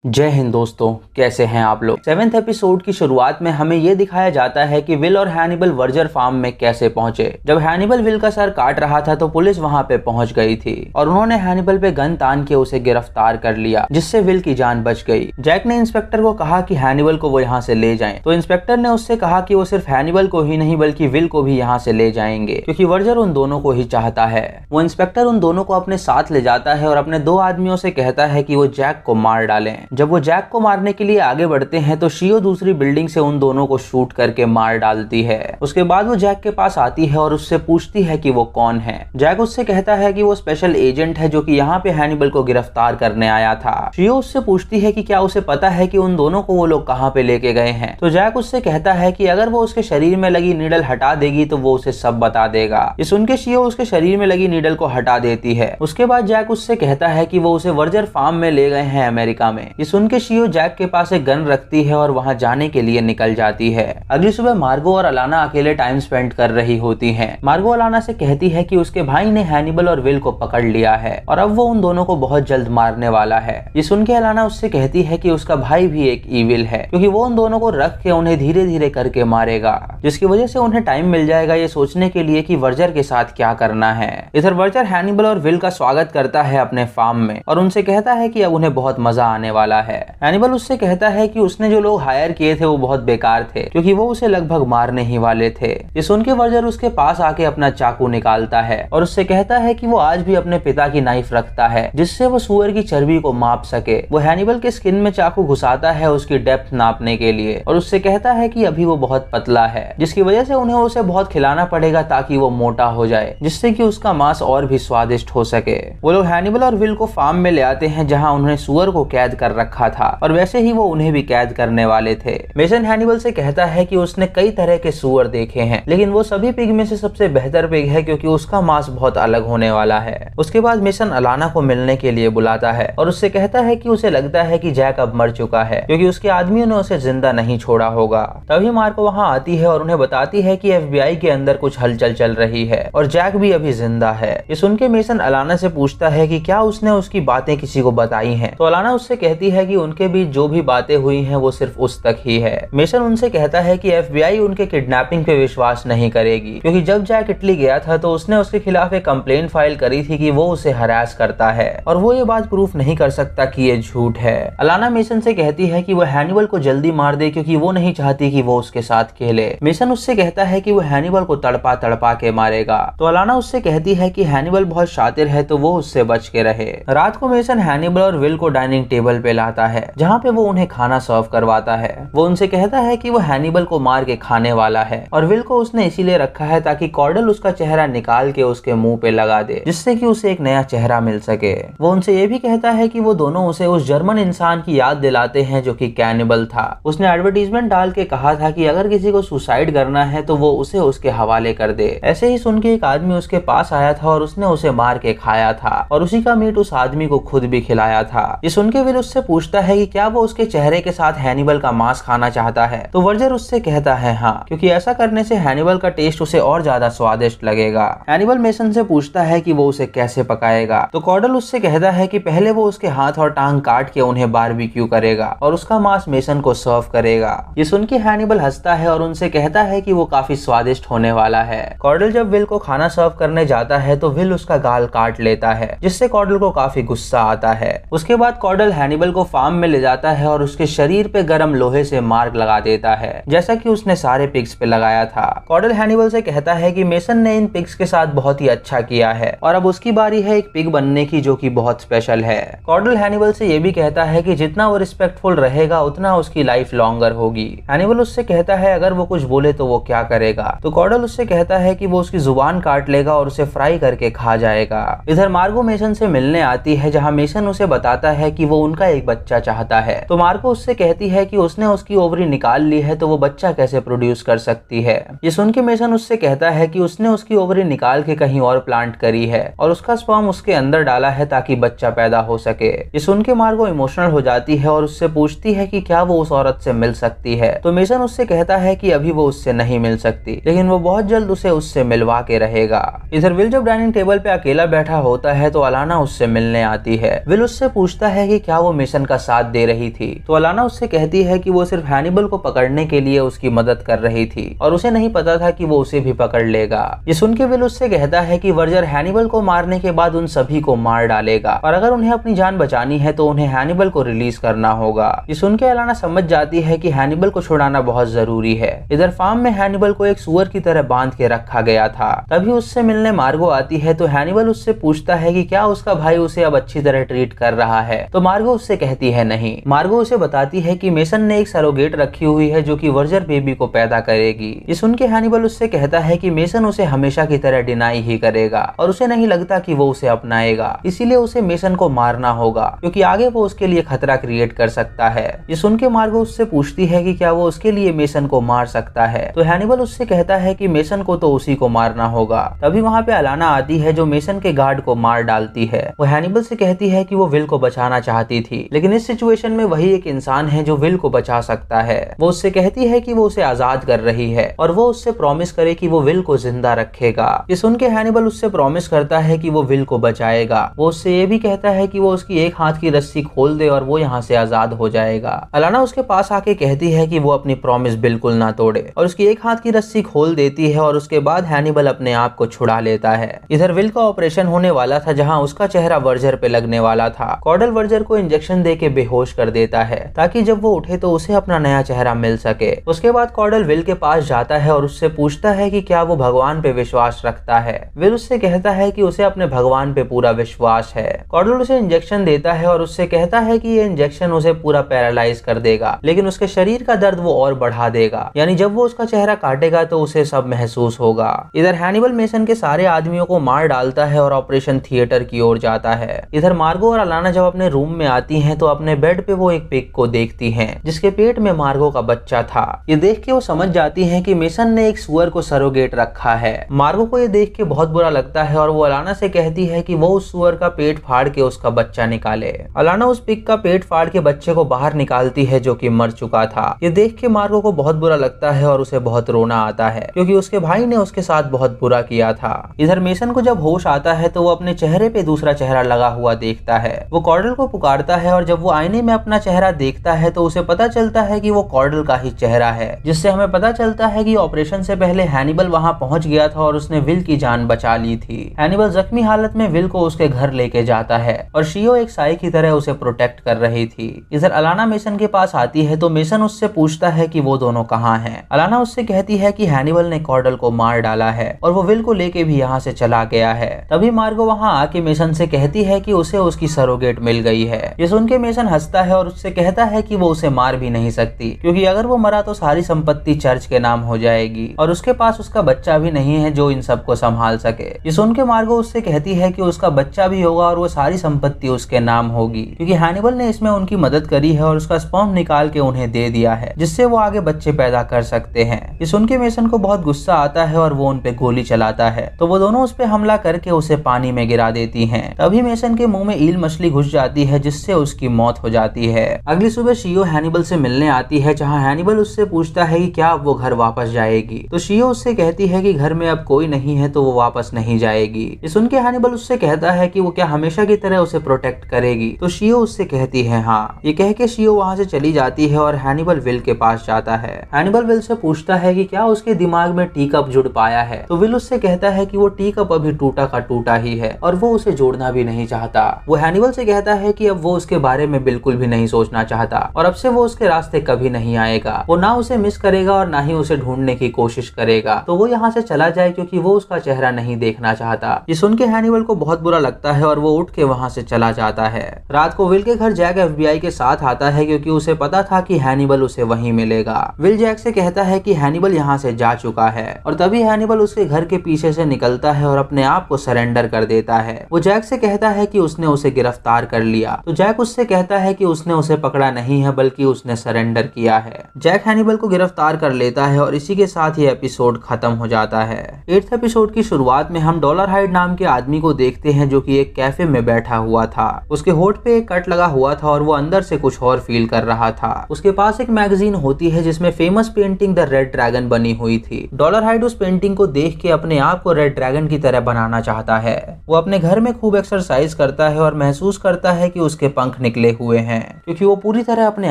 जय हिंद दोस्तों, कैसे हैं आप लोग। 7th एपिसोड की शुरुआत में हमें यह दिखाया जाता है कि विल और हैनिबल वर्जर फार्म में कैसे पहुंचे। जब हैनिबल विल का सर काट रहा था तो पुलिस वहां पे पहुंच गई थी और उन्होंने हैनिबल पे गन तान के उसे गिरफ्तार कर लिया, जिससे विल की जान बच गई। जैक ने इंस्पेक्टर को कहा कि हैनिबल को वो यहाँ से ले जाएं, तो इंस्पेक्टर ने उससे कहा कि वो सिर्फ हैनिबल को ही नहीं बल्कि विल को भी यहाँ से ले जाएंगे, क्योंकि वर्जर उन दोनों को ही चाहता है। वो इंस्पेक्टर उन दोनों को अपने साथ ले जाता है और अपने दो आदमियों से कहता है कि वो जैक को मार डालें। जब वो जैक को मारने के लिए आगे बढ़ते हैं तो शियो दूसरी बिल्डिंग से उन दोनों को शूट करके मार डालती है। उसके बाद वो जैक के पास आती है और उससे पूछती है कि वो कौन है। जैक उससे कहता है कि वो स्पेशल एजेंट है जो कि यहाँ पे हैनिबल को गिरफ्तार करने आया था। शियो उससे पूछती है कि क्या उसे पता है कि उन दोनों को वो लोग कहाँ पे लेके गए हैं। तो जैक उससे कहता है कि अगर वो उसके शरीर में लगी नीडल हटा देगी तो वो उसे सब बता देगा। ये सुन के शियो उसके शरीर में लगी नीडल को हटा देती है। उसके बाद जैक उससे कहता है कि वो उसे वर्जर फार्म में ले गए हैं अमेरिका में। ये सुन के शियो जैक के पास एक गन रखती है और वहां जाने के लिए निकल जाती है। अगली सुबह मार्गो और अलाना अकेले टाइम स्पेंड कर रही होती हैं। मार्गो अलाना से कहती है कि उसके भाई ने हैनिबल और विल को पकड़ लिया है और अब वो उन दोनों को बहुत जल्द मारने वाला है। ये सुन के अलाना उससे कहती है कि उसका भाई भी एक ईविल है, क्योंकि वो उन दोनों को रख के उन्हें धीरे धीरे करके मारेगा, जिसकी वजह से उन्हें टाइम मिल जाएगा ये सोचने के लिए कि वर्जर के साथ क्या करना है। इधर वर्जर हैनिबल और विल का स्वागत करता है अपने फार्म में और उनसे कहता है कि अब उन्हें बहुत मजा आने वाला है। हैनिबल उससे कहता है कि उसने जो लोग हायर किए थे वो बहुत बेकार थे, क्योंकि वो उसे लगभग मारने ही वाले थे। ये सुन के वर्जर उसके पास आके अपना चाकू निकालता है और उससे कहता है कि वो आज भी अपने पिता की नाइफ रखता है, जिससे वो सुअर की चर्बी को माप सके। वो हैनिबल के स्किन में चाकू घुसाता है उसकी डेप्थ नापने के लिए और उससे कहता है कि अभी वो बहुत पतला है, जिसकी वजह से उन्हें उसे बहुत खिलाना पड़ेगा ताकि वो मोटा हो जाए, जिससे कि उसका मांस और भी स्वादिष्ट हो सके। वो लोग हैनिबल और विल को फार्म में ले आते हैं जहाँ उन्होंने सुअर को कैद कर रखा था और वैसे ही वो उन्हें भी कैद करने वाले थे। मेसन हैनिबल से कहता है कि उसने कई तरह के सुअर देखे हैं, लेकिन वो सभी पिग में से सबसे बेहतर पिग है क्योंकि उसका मांस बहुत अलग होने वाला है। उसके बाद मेसन अलाना को मिलने के लिए बुलाता है और उससे कहता है कि उसे लगता है कि जैक अब मर चुका है, क्योंकि उसके आदमियों ने उसे जिंदा नहीं छोड़ा होगा। तभी मार्को वहां आती है और उन्हें बताती है कि FBI के अंदर कुछ हलचल चल रही है और जैक भी अभी जिंदा है। ये सुन के मेसन अलाना से पूछता है कि क्या उसने उसकी बातें किसी को बताई हैं। तो अलाना उससे कहती है कि उनके बीच जो भी बातें हुई हैं वो सिर्फ उस तक ही है। मेसन उनसे कहता है कि FBI उनके किडनैपिंग पे विश्वास नहीं करेगी, क्योंकि जब जैक इटली गया था तो उसने उसके खिलाफ एक कंप्लेंट फाइल करी थी कि वो उसे हरास करता है और वो ये बात प्रूफ नहीं कर सकता कि ये झूठ है। अलाना मेसन से कहती है कि वो हैनिबल को जल्दी मार दे, क्योंकि वो नहीं चाहती कि वो उसके साथ खेले। मेसन उससे कहता है कि वो हैनिबल को तड़पा तड़पा के मारेगा। तो अलाना उससे कहती है कि हैनिबल बहुत शातिर है तो वो उससे बच के रहे। रात को मेसन हैनिबल और विल को डाइनिंग टेबल पे लाता है, जहाँ पे वो उन्हें खाना सर्व करवाता है। वो उनसे कहता है कि वो हैनिबल को मार के खाने वाला है और विल को उसने इसीलिए रखा है ताकि कॉर्डल उसका चेहरा निकाल के उसके मुंह पे लगा दे, जिससे कि उसे एक नया चेहरा मिल सके। वो उनसे ये भी कहता है कि वो दोनों उसे उस जर्मन इंसान की याद दिलाते हैं जो कि कैनिबल था। उसने एडवर्टीजमेंट डाल के कहा था कि अगर किसी को सुसाइड करना है तो वो उसे उसके हवाले कर दे। ऐसे ही सुन के एक आदमी उसके पास आया था और उसने उसे मार के खाया था और उसी का मीट उस आदमी को खुद भी खिलाया था। ये सुन के विल उससे पूछता है कि क्या वो उसके चेहरे के साथ हैनिबल का मांस खाना चाहता है। तो वर्जर उससे कहता है हाँ, क्योंकि ऐसा करने से हैनिबल का टेस्ट उसे और ज्यादा स्वादिष्ट लगेगा। हैनिबल मेसन से पूछता है कि वो उसे कैसे पकाएगा। तो कॉर्डल उससे कहता है कि पहले वो उसके हाथ और टांग काट के उन्हें बारबेक्यू करेगा और उसका मांस मेसन को सर्व करेगा। ये सुन के हैनिबल हंसता है और उनसे कहता है कि वो काफी स्वादिष्ट होने वाला है। कॉर्डल जब विल को खाना सर्व करने जाता है तो विल उसका गाल काट लेता है, जिससे कॉर्डल को काफी गुस्सा आता है। उसके बाद कॉर्डल हैनिबल को फार्म में ले जाता है और उसके शरीर पे गर्म लोहे से मार्क लगा देता है, जैसा कि उसने सारे पिग्स पे लगाया था। कॉर्डल हैनिबल से कहता है कि मेसन ने इन पिग्स के साथ बहुत ही अच्छा किया है और अब उसकी बारी है एक पिग बनने की जो कि बहुत स्पेशल है। कॉर्डल हैनिबल से ये भी कहता है कि जितना वो रिस्पेक्टफुल रहेगा उतना उसकी लाइफ लॉन्गर होगी। हैनिबल उससे कहता है अगर वो कुछ बोले तो वो क्या करेगा। तो कॉर्डल उससे कहता है कि वो उसकी जुबान काट लेगा और उसे फ्राई करके खा जाएगा। इधर मार्गो मेसन से मिलने आती है, जहाँ मेसन उसे बताता है कि वो उनका एक बच्चा चाहता है। तो मार्को उससे कहती है कि उसने उसकी ओवरी निकाल ली है तो वो बच्चा कैसे प्रोड्यूस कर सकती है। ये सुन के मेसन उससे कहता है कि उसने उसकी ओवरी निकाल के कहीं और प्लांट करी है और उसका स्पर्म उसके अंदर डाला है ताकि बच्चा पैदा हो सके। ये सुन के मार्गो इमोशनल हो जाती है और उससे पूछती है कि क्या वो उस औरत से मिल सकती है। तो मेसन उससे कहता है कि अभी वो उससे नहीं मिल सकती, लेकिन वो बहुत जल्द उसे उससे मिलवा के रहेगा। इधर विल जब डाइनिंग टेबल पे अकेला बैठा होता है तो अलाना उससे मिलने आती है। विल उससे पूछता है कि क्या वो मिशन का साथ दे रही थी। तो अलाना उससे कहती है कि वो सिर्फ हैनिबल को पकड़ने के लिए उसकी मदद कर रही थी और उसे नहीं पता था कि वो उसे भी पकड़ लेगा। ये सुन के विल उससे कहता है कि वर्जर हैनिबल को मारने के बाद उन सभी को मार डालेगा और अगर उन्हें अपनी जान बचानी है तो उन्हें हैनिबल को रिलीज करना होगा। ये सुन के अलाना समझ जाती है कि हैनिबल को छुड़ाना बहुत जरूरी है। इधर फार्म में हैनिबल को एक सुअर की तरह बांध के रखा गया था। तभी उससे मिलने मार्गो आती है तो हैनिबल उससे पूछता है कि क्या उसका भाई उसे अब अच्छी तरह ट्रीट कर रहा है। तो मार्गो उससे कहती है नहीं। मार्गो उसे बताती है कि मेसन ने एक सरोगेट रखी हुई है जो कि वर्जर बेबी को पैदा करेगी। ये सुन के हैनिबल उससे कहता है कि मेसन उसे हमेशा की तरह डिनाई ही करेगा और उसे नहीं लगता कि वो उसे अपनाएगा, इसीलिए उसे मेसन को मारना होगा क्योंकि आगे वो उसके लिए खतरा क्रिएट कर सकता है। ये सुन के मार्गो उससे पूछती है कि क्या वो उसके लिए मेसन को मार सकता है। तो हैनिबल उससे कहता है कि मेसन को तो उसी को मारना होगा। तभी वहाँ पे अलाना आती है जो मेसन के गार्ड को मार डालती है। वो हैनिबल से कहती है कि वो विल को बचाना चाहती थी, लेकिन इस सिचुएशन में वही एक इंसान है जो विल को बचा सकता है। वो उससे कहती है कि वो उसे आजाद कर रही है और वो उससे प्रॉमिस करे कि वो विल को जिंदा रखेगा। ये सुन के हैनिबल उससे प्रॉमिस करता है कि वो विल को बचाएगा। वो उससे ये भी कहता है कि वो उसकी एक हाथ की रस्सी खोल दे और वो यहाँ से आजाद हो जाएगा। अलाना उसके पास आके कहती है कि वो अपनी प्रॉमिस बिल्कुल ना तोड़े और उसकी एक हाथ की रस्सी खोल देती है और उसके बाद हैनिबल अपने आप को छुड़ा लेता है। इधर विल का ऑपरेशन होने वाला था जहाँ उसका चेहरा वर्जर पे लगने वाला था। कॉर्डल वर्जर को इंजेक्शन दे के बेहोश कर देता है ताकि जब वो उठे तो उसे अपना नया चेहरा मिल सके। उसके बाद कॉर्डल विल के पास जाता है और उससे पूछता है कि क्या वो भगवान पे विश्वास रखता है। विल उससे कहता है कि उसे अपने भगवान पे पूरा विश्वास है। कॉर्डल उसे इंजेक्शन देता है और उससे कहता है कि ये इंजेक्शन उसे पूरा पैरालाइज कर देगा, लेकिन उसके शरीर का दर्द वो और बढ़ा देगा, यानी जब वो उसका चेहरा काटेगा तो उसे सब महसूस होगा। इधर हैनिबल मेसन के सारे आदमियों को मार डालता है और ऑपरेशन थिएटर की ओर जाता है। इधर मार्गो और अलाना जब अपने रूम में आती हैं तो अपने बेड पे वो एक पिग को देखती हैं जिसके पेट में मार्गो का बच्चा था। ये देख के वो समझ जाती हैं कि मेसन ने एक सुअर को सरोगेट रखा है। मार्गो को ये देख के बहुत बुरा लगता है और वो अलाना से कहती है कि वो उस सुअर का पेट फाड़ के उसका बच्चा निकाले। अलाना उस पिग का पेट फाड़ के बच्चे को बाहर निकालती है जो कि मर चुका था। ये देख के मार्गो को बहुत बुरा लगता है और उसे बहुत रोना आता है क्योंकि उसके भाई ने उसके साथ बहुत बुरा किया था। इधर मेसन को जब होश आता है तो वो अपने चेहरे पे दूसरा चेहरा लगा हुआ देखता है। वो कॉर्डल को पुकारता है और जब वो आईने में अपना चेहरा देखता है तो उसे पता चलता है कि वो कॉर्डल का ही चेहरा है, जिससे हमें पता चलता है कि ऑपरेशन से पहले हैनिबल वहां पहुंच गया था और उसने विल की जान बचा ली थी। हैनिबल जख्मी हालत में विल को उसके घर लेके जाता है और शियो एक साई की तरह उसे प्रोटेक्ट कर रही थी। इधर अलाना मेसन के पास आती है तो मेसन उससे पूछता है कि वो दोनों कहाँ हैं। अलाना उससे कहती है कि हैनिबल ने कॉर्डल को मार डाला है और वो विल को लेके भी यहाँ से चला गया है। तभी मार्गो वहाँ आके मेसन से कहती है कि उसे उसकी सरोगेट मिल गई है। ये सुन के मेसन हंसता है और उससे कहता है कि वो उसे मार भी नहीं सकती क्योंकि अगर वो मरा तो सारी संपत्ति चर्च के नाम हो जाएगी और उसके पास उसका बच्चा भी नहीं है जो इन सबको संभाल सके। ये सुन के मार्गो उससे कहती है कि उसका बच्चा भी होगा और वो सारी संपत्ति उसके नाम होगी क्योंकि हैनिबल ने इसमें उनकी मदद करी है और उसका स्पर्म निकाल के उन्हें दे दिया है जिससे वो आगे बच्चे पैदा कर सकते हैं। ये सुन के मेसन को बहुत गुस्सा आता है और वो उन पे गोली चलाता है तो वो दोनों उस पे हमला करके उसे पानी में गिरा देती हैं। तभी मेसन के मुंह में ईल मछली घुस जाती है जिससे उसकी मौत हो जाती है। अगली सुबह शियो हैनिबल से मिलने आती है जहाँ हैनिबल उससे पूछता है कि क्या वो घर वापस जाएगी। तो शियो उससे कहती है कि घर में अब कोई नहीं है तो वो वापस नहीं जाएगी। ये सुन के हैनिबल उससे कहता है कि वो क्या हमेशा की तरह उसे प्रोटेक्ट करेगी। तो शियो उससे कहती है हाँ। ये कह के शियो वहाँ से चली जाती है और हैनिबल विल के पास जाता है। हैनिबल विल से पूछता है कि क्या उसके दिमाग में टी कप जुड़ पाया है। तो विल उससे कहता है कि वो टी कप अभी टूटा का टूटा ही है और वो उसे जोड़ना भी नहीं चाहता। वो हैनिबल से कहता है कि अब वो उसके बारे में बिल्कुल भी नहीं सोचना चाहता और अब से वो उसके रास्ते कभी नहीं आएगा। वो ना उसे मिस करेगा और ना ही उसे ढूंढने की कोशिश करेगा। तो वो यहाँ से चला जाए क्योंकि वो उसका चेहरा नहीं देखना चाहता। ये सुन के हैनिबल को बहुत बुरा लगता है और वो उठ के वहाँ से चला जाता है। रात को विल के घर जैक FBI के साथ आता है क्योंकि उसे पता था कि हैनिबल उसे वहीं मिलेगा। विल जैक से कहता है कि हैनिबल यहाँ से जा चुका है और तभी हैनिबल उसके घर के पीछे से निकलता है और अपने आप को सरेंडर कर देता है। वो जैक से कहता है कि उसने उसे गिरफ्तार कर लिया। तो जैक उससे कहता है कि उसने उसे पकड़ा नहीं है बल्कि उसने सरेंडर किया है। जैक हैनिबल को गिरफ्तार कर लेता है और इसी के साथ ये एपिसोड खत्म हो जाता है। 8th एपिसोड की शुरुआत में हम डॉलर हाइड नाम के आदमी को देखते हैं जो कि एक कैफे में बैठा हुआ था। उसके होठ पे एक कट लगा हुआ था और वो अंदर से कुछ और फील कर रहा था। उसके पास एक मैगजीन होती है जिसमें famous painting the red dragon बनी हुई थी। डॉलर हाइड उस पेंटिंग को देख के अपने आप को रेड ड्रैगन की तरह बनाना चाहता है। वो अपने घर में खूब एक्सरसाइज करता है और महसूस करता है कि उसके पंख निकले हुए हैं, क्योंकि वो पूरी तरह अपने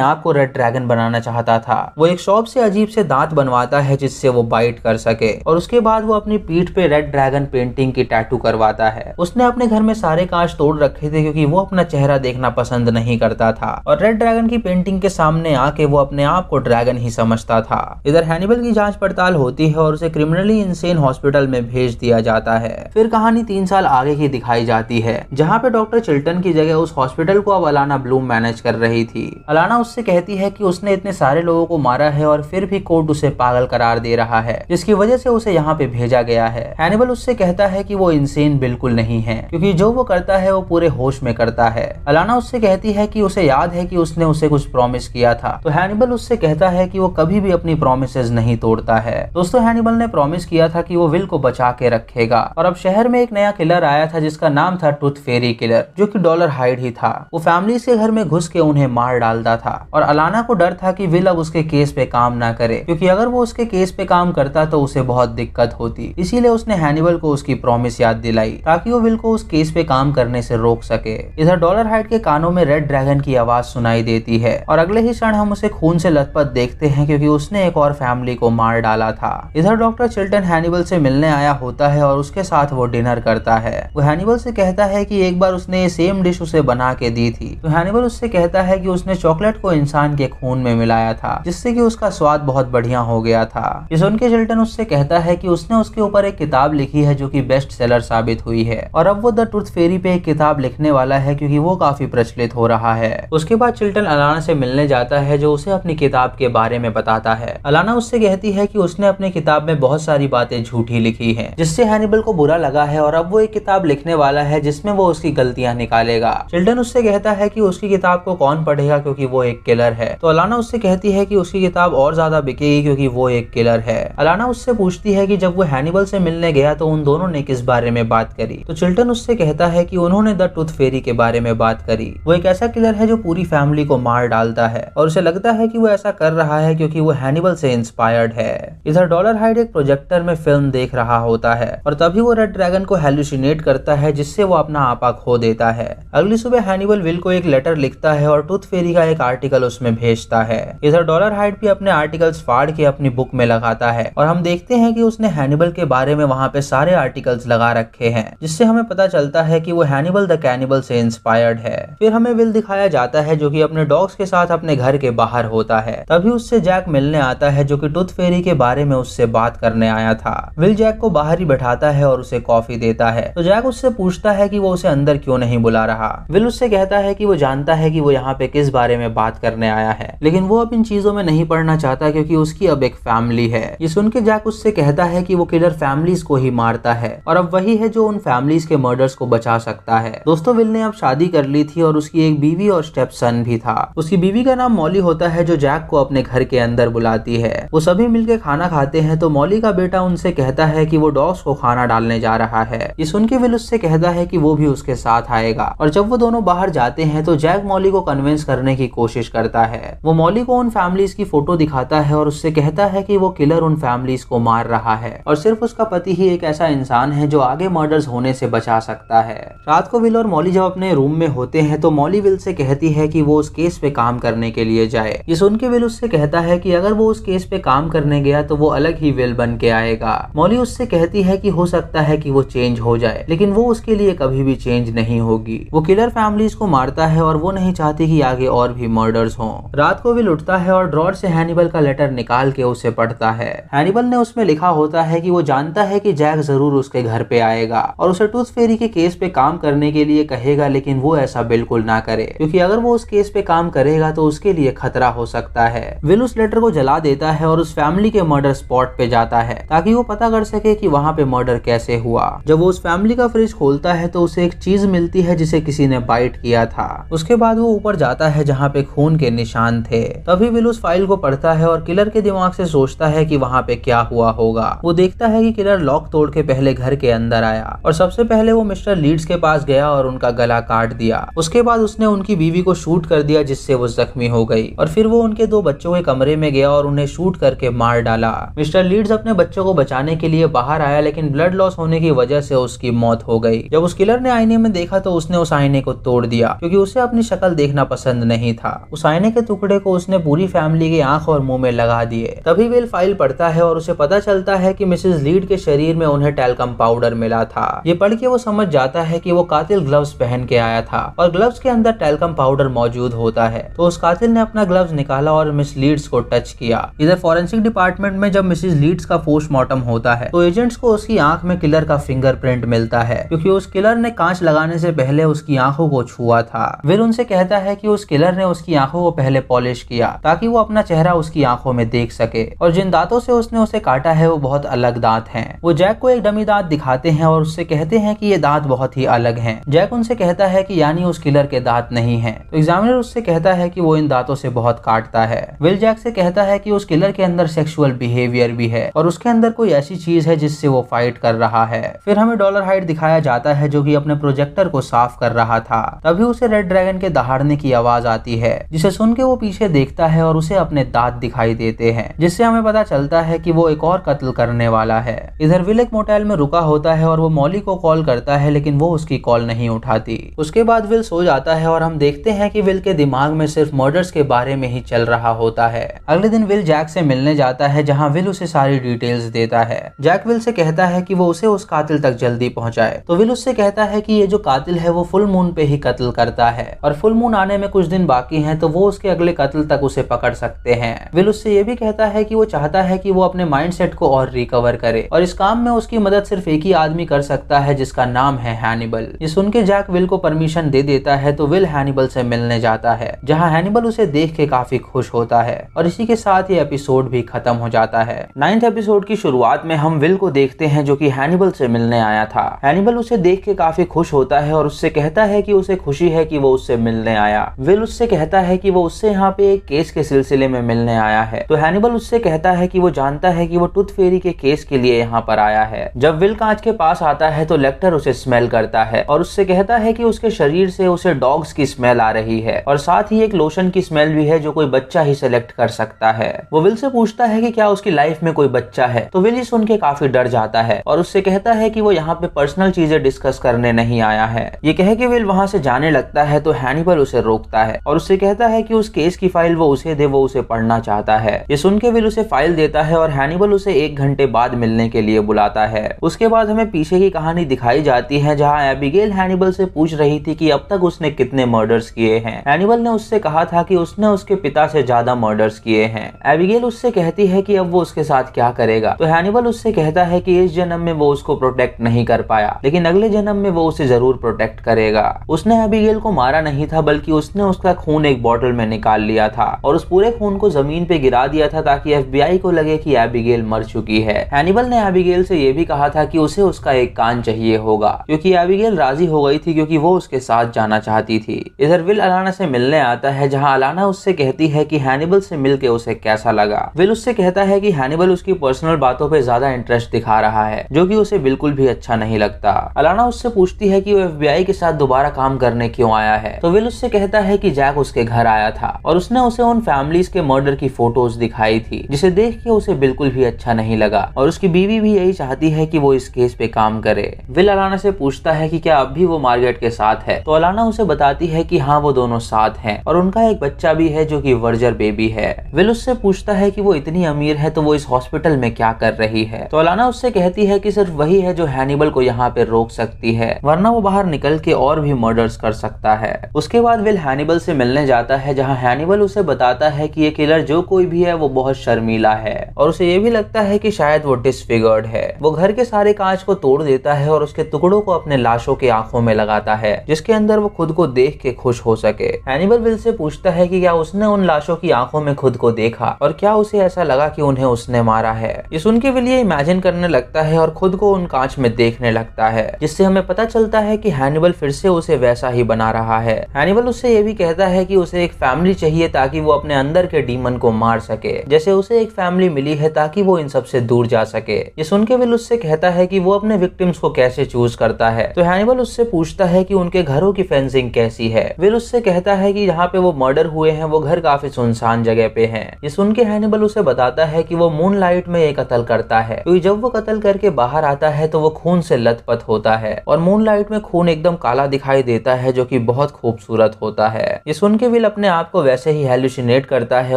आप को रेड ड्रैगन बनाना चाहता था। वो एक शॉप से अजीब से दांत बनवाता है जिससे वो बाइट कर सके, और उसके बाद वो अपनी पीठ पे रेड ड्रैगन पेंटिंग की टैटू करवाता है। उसने अपने घर में सारे कांच तोड़ रखे थे क्योंकि वो अपना चेहरा देखना पसंद नहीं करता था, और रेड ड्रैगन की पेंटिंग के सामने आके वो अपने आप को ड्रैगन ही समझता था। इधर हैनिबल की जांच पड़ताल होती है और उसे क्रिमिनली इंसेन हॉस्पिटल में भेज दिया जाता है। फिर कहानी 3 साल आगे की दिखाई जाती है, जहाँ पे डॉक्टर चिल्टन की जगह उस हॉस्पिटल को अब अलाना ब्लूम मैनेज कर रही थी। अलाना उससे कहती है कि उसने इतने सारे लोगों को मारा है और फिर भी कोर्ट उसे पागल करार दे रहा है, जिसकी वजह से उसे यहाँ पे भेजा गया है। हैनिबल उससे कहता है कि वो इंसेन बिल्कुल नहीं है, क्योंकि जो वो करता है वो पूरे होश में करता है। अलाना उससे कहती है कि उसे याद है कि उसने उसे कुछ प्रॉमिस किया था, तो हैनिबल उससे कहता है कि वो कभी भी अपनी प्रॉमिसेस नहीं तोड़ता है। दोस्तों, हैनिबल ने प्रॉमिस किया था कि वो विल को बचा के रखेगा, और अब शहर में एक नया किलर आया था जिसका नाम था टूथ फेरी किलर, जो कि डॉलर हाइड ही था। वो फैमिलीज के घर में घुस के उन्हें मार डालता था, और अलाना को डर था कि विल अब उसके केस पे काम ना करे, क्योंकि अगर वो उसके केस पे काम करता तो उसे बहुत दिक्कत होती। इसीलिए उसने हैनिबल को उसकी प्रॉमिस याद दिलाई ताकि वो विल को उस केस पे काम करने से रोक सके। इधर डॉलर हाइड के कानों में रेड ड्रैगन की आवाज सुनाई देती है, और अगले ही क्षण हम उसे खून से लथपथ देखते हैं, क्योंकि उसने एक और फैमिली को मार डाला था। इधर डॉक्टर चिल्टन हैनिबल से मिलने आया होता है और उसके साथ वो डिनर करता है। वो हैनिबल से कहता है कि एक बार उसने सेम डिश उसे बना के दी थी, तो हैनिबल उससे कहता है कि उसने चॉकलेट को इंसान के खून में मिलाया था, जिससे कि उसका स्वाद बहुत बढ़िया हो गया था। ये सुन के चिल्टन उससे कहता है कि उसने उसके ऊपर एक किताब लिखी है जो कि बेस्ट सेलर साबित हुई है, और अब वो द टूथ फेरी पे एक किताब लिखने वाला है, क्योंकि वो काफी प्रचलित हो रहा है। उसके बाद चिल्टन अलाना से मिलने जाता है, जो उसे अपनी किताब के बारे में बताता है। अलाना उससे कहती है कि उसने अपनी किताब में बहुत सारी बातें झूठी लिखी हैं, जिससे हैनिबल को बुरा लगा है, और अब वो एक किताब लिखने वाला है जिसमें वो उसकी गलतियां निकालेगा। चिल्टन उससे कहता है कि उसकी किताब को कौन पढ़ेगा, क्योंकि वो एक किलर है। तो अलाना उससे कहती है कि उसकी किताब और ज्यादा बिकेगी क्योंकि वो एक किलर है। अलाना उससे पूछती है कि जब वो हैनिबल से मिलने गया तो उन दोनों ने किस बारे में बात करी, तो चिल्टन उससे कहता है कि उन्होंने द टूथ फेरी के बारे में बात करी। वो एक ऐसा किलर है जो पूरी फैमिली को मार डालता है, और उसे लगता है कि वो ऐसा कर रहा है क्योंकि वो हैनिबल से इंस्पायर्ड है। इधर डॉलर हाइड एक प्रोजेक्टर में फिल्म देख रहा होता है, और तभी वो रेड ड्रैगन को हेलुसिनेट करता है, जिससे वो अपना आपा खो देता है। अगली सुबह हैनिबल विल को एक लेटर लिखता है और टूथ फेरी का एक आर्टिकल उसमें भेजता है। इधर डॉलर हाइड भी अपने आर्टिकल्स फाड़ के अपनी बुक में लगाता है, और हम देखते हैं कि उसने हैनिबल के बारे में वहाँ पे सारे आर्टिकल्स लगा रखे हैं, जिससे हमें पता चलता है कि वो हैनिबल द कैनिबल से इंस्पायर्ड है। फिर हमें विल दिखाया जाता है जो कि अपने डॉग्स के साथ अपने घर के बाहर होता है। तभी उससे जैक मिलने आता है, जो कि टूथ फेरी के बारे में उससे बात करने आया था। विल जैक को बाहर ही बैठाता है और उसे कॉफी देता है, तो जैक उससे पूछता है कि वो उसे अंदर क्यों नहीं बुला रहा। विल उससे कहता है कि वो जानता है कि वो यहाँ पे किस बारे में बात करने आया है, लेकिन वो अब इन चीजों में नहीं पड़ना चाहता क्योंकि उसकी अब एक फैमिली है। ये सुन के जैक उससे कहता है कि वो किलर फैमिलीज को ही मारता है, और अब वही है जो उन फैमिलीज के मर्डर्स को बचा सकता है। दोस्तों, विल ने अब शादी कर ली थी और उसकी एक बीवी और स्टेप सन भी था। उसकी बीवी का नाम मॉली होता है, जो जैक को अपने घर के अंदर बुलाती है। वो सभी मिलकर खाना खाते हैं, तो मॉली का बेटा उनसे कहता है कि वो डॉग्स को खाना डालने जा रहा है। ये सुन के विल उससे कहता है कि वो भी उसके साथ आएगा, और जब वो दोनों बाहर जाते हैं तो जैक मॉली को कन्विंस करने की कोशिश करता है। वो मॉली को उन फैमिलीज की फोटो दिखाता है और उससे कहता है कि वो किलर उन फैमिलीज को मार रहा है, और सिर्फ उसका पति ही एक ऐसा इंसान है जो आगे मर्डर्स होने से बचा सकता है। रात को विल और मॉली जब अपने रूम में होते हैं तो मॉली विल से कहती है कि वो उस केस पे काम करने के लिए जाए। ये सुन के विल उससे कहता है कि अगर वो उस केस पे काम करने गया तो वो अलग ही विल बन के आएगा। मॉली उससे कहती है कि हो सकता है कि वो चेंज हो जाए, लेकिन वो उसके लिए कभी भी चेंज नहीं होगी। वो किलर फैमिलीज को मारता है और वो नहीं चाहती कि आगे और भी मर्डर्स हों। रात को विल उठता है और ड्रॉर से हैनिबल का लेटर निकाल के उसे पढ़ता है। हैनिबल ने उसमें लिखा होता है कि वो जानता है कि जैक जरूर उसके घर पे आएगा और उसे टूथ फेरी के केस पे काम करने के लिए कहेगा, लेकिन वो ऐसा बिल्कुल ना करे, क्योंकि अगर वो उस केस पे काम करेगा तो उसके लिए खतरा हो सकता है। विल उस लेटर को जला देता है और उस फैमिली के मर्डर स्पॉट पे जाता है ताकि वो पता कर सके कि वहाँ पे मर्डर कैसे हुआ। जब वो उस फैमिली का फ्रिज खोलता है तो उसे एक चीज मिलती है जिसे किसी ने बाइट किया था। उसके बाद वो ऊपर जाता है जहाँ पे खून के निशान थे। तभी विल उस फाइल को पढ़ता है और किलर के दिमाग से सोचता है कि वहाँ पे क्या हुआ होगा। वो देखता है कि किलर लॉक तोड़ के पहले घर के अंदर आया और सबसे पहले वो मिस्टर लीड्स के पास गया और उनका गला काट दिया। उसके बाद उसने उनकी बीवी को शूट कर दिया जिससे वो जख्मी हो गई, और फिर वो उनके 2 बच्चों के कमरे में गया और उन्हें शूट करके मार डाला। मिस्टर लीड्स अपने बच्चों को बचाने के लिए बाहर आया, लेकिन ब्लड लॉस होने की वजह से उसकी मौत हो गई। जब उस किलर ने आईने में देखा तो उसने उस आईने को तोड़ दिया, क्योंकि उसे अपनी शक्ल देखना पसंद नहीं था। उस आईने के टुकड़े को उसने पूरी फैमिली की आंख और मुंह में लगा दिए। तभी विल फाइल पढ़ता है और उसे पता चलता है कि मिसेस लीड के शरीर में उन्हें टैल्कम पाउडर मिला था। ये पढ़ के वो समझ जाता है कि वो कातिल ग्लव्स पहन के आया था और ग्लव्स के अंदर टैल्कम पाउडर मौजूद होता है। तो उस कातिल ने अपना ग्लव्स निकाला और मिस लीड्स को टच किया। इधर फॉरेंसिक डिपार्टमेंट में जब मिसेस लीड्स का पोस्टमार्टम होता है तो एजेंट्स को उसकी आंख में किलर का फिंगरप्रिंट मिलता है, क्योंकि उस किलर ने कांच लगाने से पहले उसकी आंखों को छुआ था। विल उनसे कहता है कि उस किलर ने उसकी आंखों को पहले पॉलिश किया ताकि वो अपना चेहरा उसकी आंखों में देख सके, और जिन दांतों से उसने उसे काटा है वो बहुत अलग दांत हैं। वो जैक को एक डमी दांत दिखाते हैं और उससे कहते हैं कि ये दांत बहुत ही अलग हैं। जैक उनसे कहता है कि यानी उस किलर के दांत नहीं हैं। तो एग्जामिनर उससे कहता है कि वो इन दांतों से बहुत काटता है। विल जैक से कहता है कि उस किलर के अंदर सेक्सुअल बिहेवियर भी है और उसके अंदर कोई ऐसी चीज है जिससे वो फाइट कर रहा है। फिर हमें डॉलर हाइड दिखाया जाता है जो कि अपने प्रोजेक्टर को साफ कर रहा था। तभी उसे रेड ड्रैगन के दहाड़ने की आवाज आती है, जिसे सुन के वो पीछे देखता है और उसे अपने दांत दिखाई देते हैं, जिससे हमें पता चलता है कि वो एक और कत्ल करने वाला है। इधर विल एक मोटेल में रुका होता है और वो मॉली को कॉल करता है, लेकिन वो उसकी कॉल नहीं उठाती। उसके बाद विल सो जाता है और हम देखते हैं कि विल के दिमाग में सिर्फ मर्डर्स के बारे में ही चल रहा होता है। अगले दिन विल जैक से मिलने जाता है, जहां विल उसे सारी डिटेल्स देता है। जैक विल से कहता है कि वो उसे उस कातिल तक जल्दी पहुंचाए। तो विल उससे कहता है कि ये जो कातिल है वो फुल मून पे ही कत्ल करता है और फुल मून आने में कुछ दिन बाकी हैं, तो वो उसके अगले कत्ल तक उसे पकड़ सकते हैं। विल उससे ये भी कहता है कि वो चाहता है कि वो अपने माइंडसेट को और रिकवर करे और इस काम में उसकी मदद सिर्फ एक ही आदमी कर सकता है, जिसका नाम है हैनिबल। ये सुन के जैक विल को परमिशन दे देता है, तो विल हैनिबल से मिलने जाता है, जहां हैनिबल उसे देख के काफी खुश होता है और इसी के साथ ये एपिसोड भी खत्म हो जाता है। 9th एपिसोड की शुरुआत में हम विल को देखते हैं जो कि हैनिबल से मिलने आया था। हैनिबल उसे देख के काफी खुश होता है और उससे कहता है कि उसे खुशी है कि वो उससे मिलने आया। विल उससे कहता है कि वो उससे यहाँ पे एक केस के सिलसिले में मिलने आया है। तो हैनिबल उससे कहता है कि वो जानता है कि वो टूथ फेरी के केस के लिए यहाँ पर आया है। जब विल कांच के पास आता है तो लेक्टर उसे स्मेल करता है और उससे कहता है कि उसके शरीर से उसे डॉग्स की स्मेल आ रही है और साथ ही एक लोशन की स्मेल भी है जो कोई बच्चा ही सिलेक्ट कर सकता है। वो विल से पूछता है कि क्या उसकी लाइफ में कोई बच्चा है, तो विल सुन के काफी डर जाता है और उससे कहता है कि वो यहाँ पे पर्सनल चीजें डिस्कस करने नहीं आया है। ये कह के विल वहाँ से जाने लगता है तो हैनिबल उसे रोकता है और उससे कहता है कि उस केस की फाइल वो उसे दे, वो उसे पढ़ना चाहता है। ये सुन के विल उसे फाइल देता है और हैनिबल उसे 1 घंटे बाद मिलने के लिए बुलाता है। उसके बाद हमें पीछे की कहानी दिखाई जाती है, जहाँ एबिगेल हैनिबल से पूछ रही थी कि अब तक उसने कितने मर्डर्स किए हैं। हैनिबल ने उससे कहा था कि उसने उसके पिता से ज्यादा मर्डर्स किए हैं। एबिगेल उससे कहती है कि अब वो उसके साथ क्या करेगा, तो हैनिबल उससे कहता है कि इस जन्म में वो उसको प्रोटेक्ट नहीं कर पाया, लेकिन अगले जन्म में वो उसे जरूर प्रोटेक्ट करेगा। उसने एबिगेल को मारा नहीं था, बल्कि उसने उसका खून एक बॉटल में निकाल लिया था और उस पूरे खून को जमीन पे गिरा दिया था ताकि FBI को लगे कि एबिगेल मर चुकी है। हैनिबल ने एबिगेल से ये भी कहा था कि उसे उसका एक कान चाहिए होगा, क्योंकि एबिगेल राजी हो गई थी क्योंकि वो उसके साथ जाना चाहती थी। इधर विल अलाना से मिलने आता है, जहाँ अलाना उससे कहती है कि हैनिबल से मिलके उसे कैसा लगा। विल उससे कहता है कि हैनिबल उसकी पर्सनल बातों पे ज्यादा इंटरेस्ट दिखा रहा है, जो कि उसे बिल्कुल भी अच्छा नहीं लगता। अलाना उससे पूछती है कि वो FBI के साथ दोबारा काम करने क्यों आया है, तो विल उससे कहता है कि जैक उसके घर आया था और उसने उसे उन फैमिलीज के मर्डर की फोटोज दिखाई थी, जिसे देख के उसे बिल्कुल भी अच्छा नहीं लगा और उसकी बीवी भी यही चाहती है कि वो इस केस पे काम करे। विल अलाना से पूछता है कि क्या अब भी वो मार्गरेट के साथ है, तो अलाना उसे बताती है कि हाँ, वो दोनों साथ हैं और उनका एक बच्चा भी है जो कि वर्जर बेबी है। विल उससे पूछता है कि वो इतनी अमीर है तो वो इस हॉस्पिटल में क्या कर रही है, तो अलाना उससे कहती है कि सिर्फ वही है जो हैनिबल को यहाँ पे रोक सकती है, वरना वो बाहर निकल के और भी मर्डर्स कर सकता है। उसके बाद विल हैनिबल से मिलने जाता है, जहाँ हैनिबल उसे बताता है कि ये किलर जो कोई भी है वो बहुत शर्मीला है और उसे ये भी लगता है कि शायद वो डिसफिगर्ड है। वो घर के सारे कांच को तोड़ देता है और उसके टुकड़ों को अपने लाशों की आंखों में लगाता है, जिसके अंदर वो खुद को देख के खुश हो सके। हैनिबल विल से पूछता है कि क्या उसने उन लाशों की आंखों में खुद को देखा और क्या उसे ऐसा लगा कि उन्हें उसने मारा है। ये सुन के विल ये इमेजिन करने लगता है और खुद को उन कांच में देखने लगता है, जिससे हमें पता चलता है कि हैनिबल फिर से उसे वैसा ही बना रहा है। हैनिबल उससे ये भी कहता है कि उसे एक फैमिली चाहिए ताकि वो अपने अंदर के डीमन को मार सके, जैसे उसे एक फैमिली मिली है ताकि वो इन सब से दूर जा सके। ये सुन के विल उससे कहता है कि वो अपने विक्टिम्स को कैसे चूज करता है, तो हैनिबल उससे पूछता है कि उनके घरों की फेंसिंग कैसी है। विल उससे कहता है कि जहाँ पे वो मर्डर हुए हैं वो घर काफी सुनसान जगह पे हैं। ये सुन के हैनिबल उसे बताता है कि वो मूनलाइट में एक कत्ल करता है, क्योंकि जब वो कत्ल करके बाहर आता है तो वो खून से लथपथ होता है और मूनलाइट में खून एकदम काला दिखाई देता है, जो कि बहुत खूबसूरत होता है। ये सुन के विल अपने आप को वैसे ही हेलुसिनेट करता है